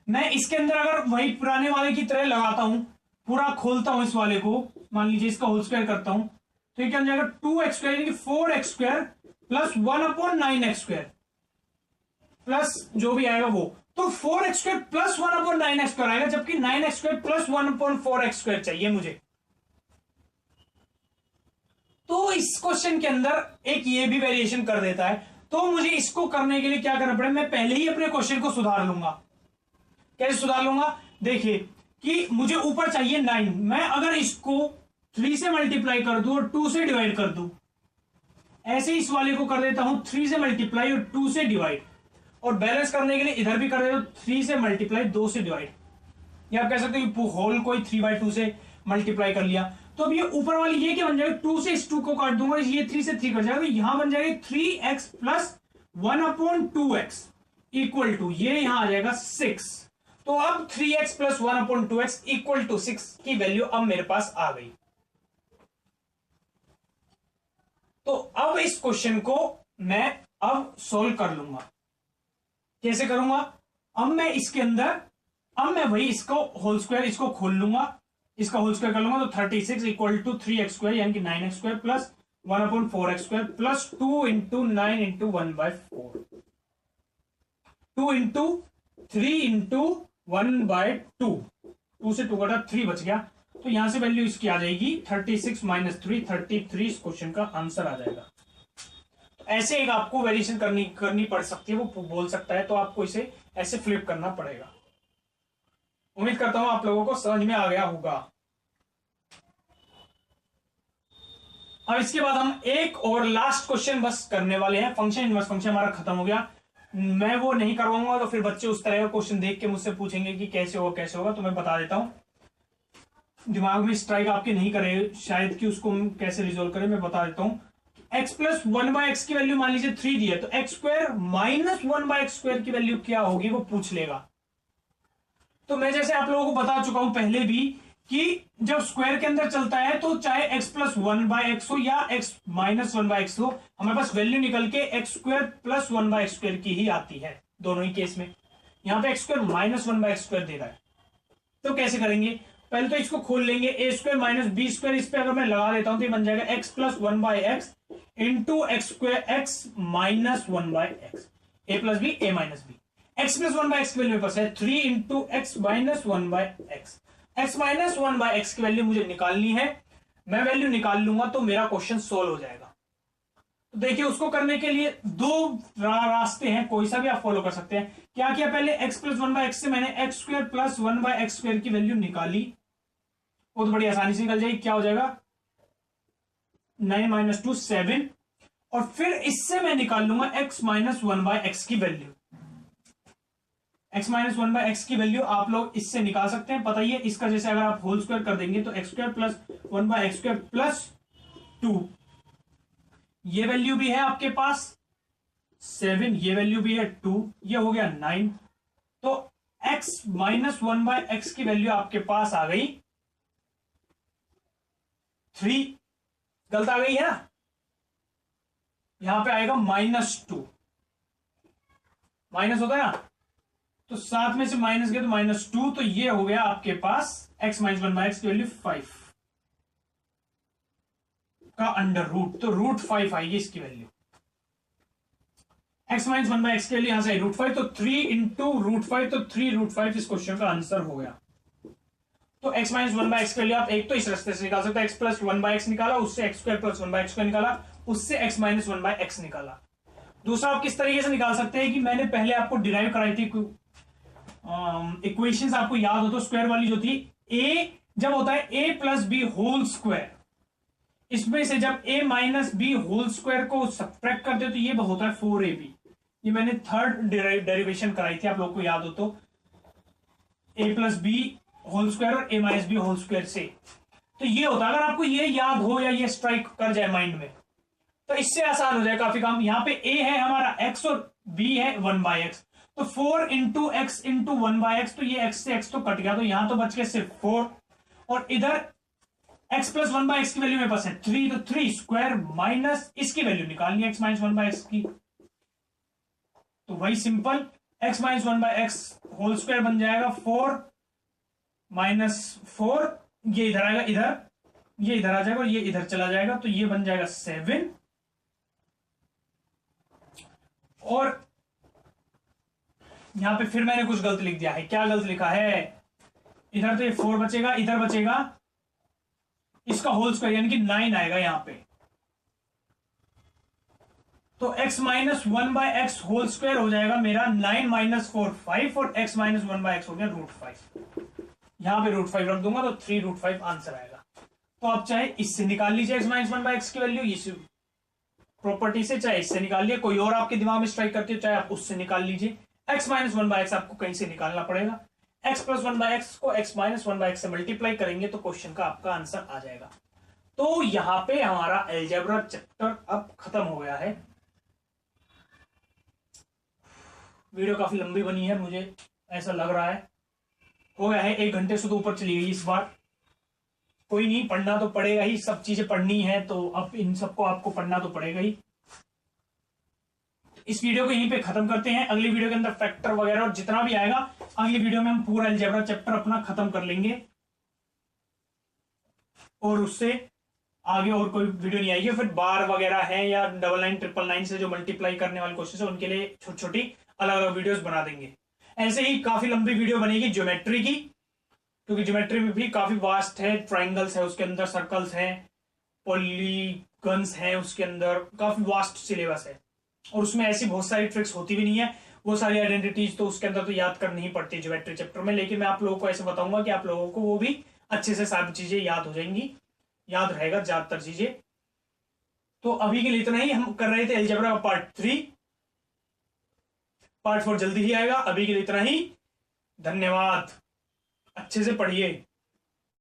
Speaker 1: मैं इसके अंदर अगर वही पुराने वाले की तरह लगाता हूं, पूरा खोलता हूं इस वाले को, मान लीजिए इसका होल स्क्वायर करता हूं, तो ये क्या हो जाएगा 2x स्क्वायर यानी 4x square plus 1/9x square plus जो भी आएगा वो, तो 4x square plus 1/9x square आएगा, जबकि 9x square plus 1/4x square चाहिए मुझे। तो इस क्वेश्चन के अंदर एक ये भी वेरिएशन कर देता है, तो मुझे इसको करने के लिए क्या करना पड़ेगा, मैं पहले ही अपने क्वेश्चन को सुधार लूंगा। कैसे सुधार लूंगा, देखिए कि मुझे ऊपर चाहिए 9, मैं अगर इसको 3 से मल्टीप्लाई कर दूं और 2 से डिवाइड कर दूं, ऐसे इस वाले को कर देता हूं 3 से मल्टीप्लाई और 2 से डिवाइड, और बैलेंस करने के लिए इधर भी कर देता हूं 3 से मल्टीप्लाई 2 से डिवाइड, या आप कह सकते हो होल कोई 3/2 से मल्टीप्लाई कर लिया। तो अब ये ऊपर वाली ये क्या बन जाएगा, 2 से इस 2 को काट दूंगा, ये 3 से 3 कट जाएगा, तो यहां बन जाएगा 3x plus 1/2x equal to, ये यहां आ जाएगा 6। तो अब 3x plus 1/2x equal to 6 की वैल्यू अब मेरे पास आ गई। तो अब इस क्वेश्चन को मैं अब सॉल्व कर लूंगा। कैसे करूंगा, अब मैं इसके अंदर, अब मैं वही इसको होल स्क्वायर इसको खोल लूंगा, इसका होल स्क्वायर कर लूंगा, तो 36 इक्वल टू 3x स्क्वायर यानी कि 9x square plus 1/4x square plus 2 into 9 into 1/4, 2 into 3 into 1/2, 2 से 2 कटा 3 बच गया, तो यहां से वैल्यू इसकी आ जाएगी 36 माइनस 3, 33 इस क्वेश्चन का आंसर आ जाएगा। तो ऐसे एक आपको वेरिएशन करनी पड़ सकती है, वो बोल सकता है, तो आपको इसे ऐसे फ्लिप करना पड़ेगा। उम्मीद करता हूं आप लोगों को समझ में आ गया होगा। अब इसके बाद हम एक और लास्ट क्वेश्चन बस करने वाले हैं, फंक्शन इनवर्स फंक्शन हमारा खत्म हो गया, मैं वो नहीं करवाऊंगा, तो फिर बच्चे उस तरह का क्वेश्चन देख के मुझसे पूछेंगे कि कैसे होगा, तो मैं बता देता हूं, दिमाग में स्ट्राइक आपके नहीं करे शायद कि उसको हम कैसे रिजोल्व करें, मैं बता देता हूं। x प्लस 1/x की वैल्यू मान लीजिए 3 दी है, तो x square minus 1/x square की वैल्यू क्या होगी वो पूछ लेगा। तो मैं जैसे आप लोगों को बता चुका हूं पहले भी कि जब स्क्वायर के अंदर चलता है तो चाहे x प्लस 1/x हो या x माइनस 1/x हो, हमारे पास वैल्यू निकल के x square plus 1/x square की ही आती है दोनों ही केस में। यहां पे x square minus 1/x square दे रहा है, तो कैसे करेंगे, पहले तो इसको खोल लेंगे, a square minus b square, इस पे अगर मैं लगा देता हूं तो ये बन जाएगा x plus 1/x into x square x minus 1/x, a plus b a minus b, x plus 1/x की वैल्यू मेरे पास है 3 into x minus 1/x, x minus 1/x की वैल्यू मुझे निकालनी है, मैं वैल्यू निकाल लूंगा तो मेरा क्वेश्चन सोल्व हो जाएगा। तो देखिए उसको करने के लिए दो रास्ते हैं, कोई सा भी आप फॉलो कर सकते हैं। क्या किया, पहले x प्लस 1/x से मैंने x square plus 1/x square की वैल्यू निकाली, वो तो बड़ी आसानी से निकल जाएगी, क्या हो जाएगा 9 माइनस 2 7, और फिर इससे मैं निकाल लूंगा x माइनस 1/x की वैल्यू। x माइनस 1/x की वैल्यू आप लोग इससे निकाल सकते हैं, पता ही है इसका, जैसे अगर आप होल स्क्वायर कर देंगे तो x square plus 1/x square plus 2, ये वैल्यू भी है आपके पास 7, ये वैल्यू भी है 2, ये हो गया 9, तो x माइनस 1/x की वैल्यू आपके पास आ गई 3, गलत आ गई है ना, यहां पे आएगा -2, माइनस होता है ना, तो 7 में से माइनस गया तो -2, तो ये हो गया आपके पास x माइनस 1/x की वैल्यू 5 का अंडर रूट, तो √5 आएगी इसकी वैल्यू, x माइनस 1/x के लिए यहां से √5, तो 3 इंटू √5, तो 3√5 इस क्वेश्चन का आंसर हो गया। तो x माइनस 1/x के लिए आप एक तो इस रास्ते से निकाल सकते हैं, x प्लस 1/x निकाला, उससे x square plus 1/x square निकाला, उससे x माइनस 1/x निकाला। दूसरा आप किस तरीके से निकाल सकते हैं कि मैंने पहले आपको डिराइव कराई थी इक्वेशंस, आपको याद हो तो स्क्वायर वाली जो थी a जब होता है ए प्लस बी होल स्क्वायर, इसमें से जब a minus B whole square को सब्ट्रैक्ट करते हो तो ये होता है 4ab। ये मैंने थर्ड डेरिवेशन कराई थी, आप लोग को याद हो तो, a plus B whole square और a minus B whole square से। तो ये होता है, अगर आपको ये याद हो या ये स्ट्राइक कर जाए माइंड में तो इससे आसान हो जाए काफी काम। यहां पे a है हमारा x और b है 1/x, तो 4 इंटू एक्स इंटू 1/x, तो ये x से x तो कट गया, तो यहां तो बच गया सिर्फ 4, और इधर x प्लस 1/x की वैल्यू मेरे पास है 3, तो 3 स्क्वायर माइनस इसकी वैल्यू निकालनी है x माइनस 1/x की, तो वही simple x minus 1/x whole square बन जाएगा 4 माइनस 4, ये इधर आएगा, इधर ये इधर आ जाएगा और ये इधर चला जाएगा, तो ये बन जाएगा 7। और यहां पे फिर मैंने कुछ गलत लिख दिया है। क्या गलत लिखा है? इधर तो ये 4 बचेगा, इधर बचेगा इसका होल स्क्वायर यानी कि 9 आएगा यहां पे, तो x minus 1/x whole square हो जाएगा मेरा 9 माइनस 4 5, और x माइनस 1/x हो गया √5। यहां पे √5 रख दूंगा तो 3√5 आंसर आएगा। तो आप चाहे इससे निकाल लीजिए x माइनस 1/x की वैल्यू, इस प्रॉपर्टी से, चाहे इससे निकाल लिया, कोई और आपके दिमाग में स्ट्राइक करती हो चाहे आप उससे निकाल लीजिए। x माइनस 1/x आपको कहीं से निकालना पड़ेगा, x प्लस 1/x को x माइनस 1/x से मल्टीप्लाई करेंगे तो क्वेश्चन का आपका आंसर आ जाएगा। तो यहां पे हमारा अलजेब्रा चैप्टर अब खत्म हो गया है। वीडियो काफी लंबी बनी है, मुझे ऐसा लग रहा है, हो गया है 1 घंटे से तो ऊपर चली गई इस बार। कोई नहीं, पढ़ना तो पड़ेगा ही, सब चीजें पढ़नी है तो अब इन सबको आपको पढ़ना तो पड़ेगा ही। इस वीडियो को यहीं पे खत्म करते हैं, अगली वीडियो के अंदर फैक्टर वगैरह और जितना भी आएगा अगली वीडियो में हम पूरा अलजेब्रा चैप्टर अपना खत्म कर लेंगे, और उससे आगे और कोई वीडियो नहीं आएगी। फिर बार वगैरह है या 9999 से जो मल्टीप्लाई करने वाले क्वेश्चन है उनके लिए छोटी छोटी अलग अलग वीडियोस बना देंगे। ऐसे ही काफी लंबी वीडियो बनेगी ज्योमेट्री की, क्योंकि ज्योमेट्री में भी काफी वास्ट है, ट्राइंगल्स है उसके अंदर, सर्कल्स है, पॉलीगन्स है उसके अंदर, काफी वास्ट सिलेबस है, और उसमें ऐसी बहुत सारी ट्रिक्स होती भी नहीं है, वो सारी आइडेंटिटीज तो उसके अंदर तो याद करनी ही पड़ती है ज्योमेट्री चैप्टर में। लेकिन मैं आप लोगों को ऐसे बताऊंगा कि आप लोगों को वो भी अच्छे से सारी चीजें याद हो जाएंगी, याद रहेगा ज्यादातर चीजें। तो अभी के लिए इतना ही, हम कर रहे थे अलजेब्रा पार्ट 3, पार्ट 4 जल्दी ही आएगा। अभी के लिए इतना ही, धन्यवाद, अच्छे से पढ़िए।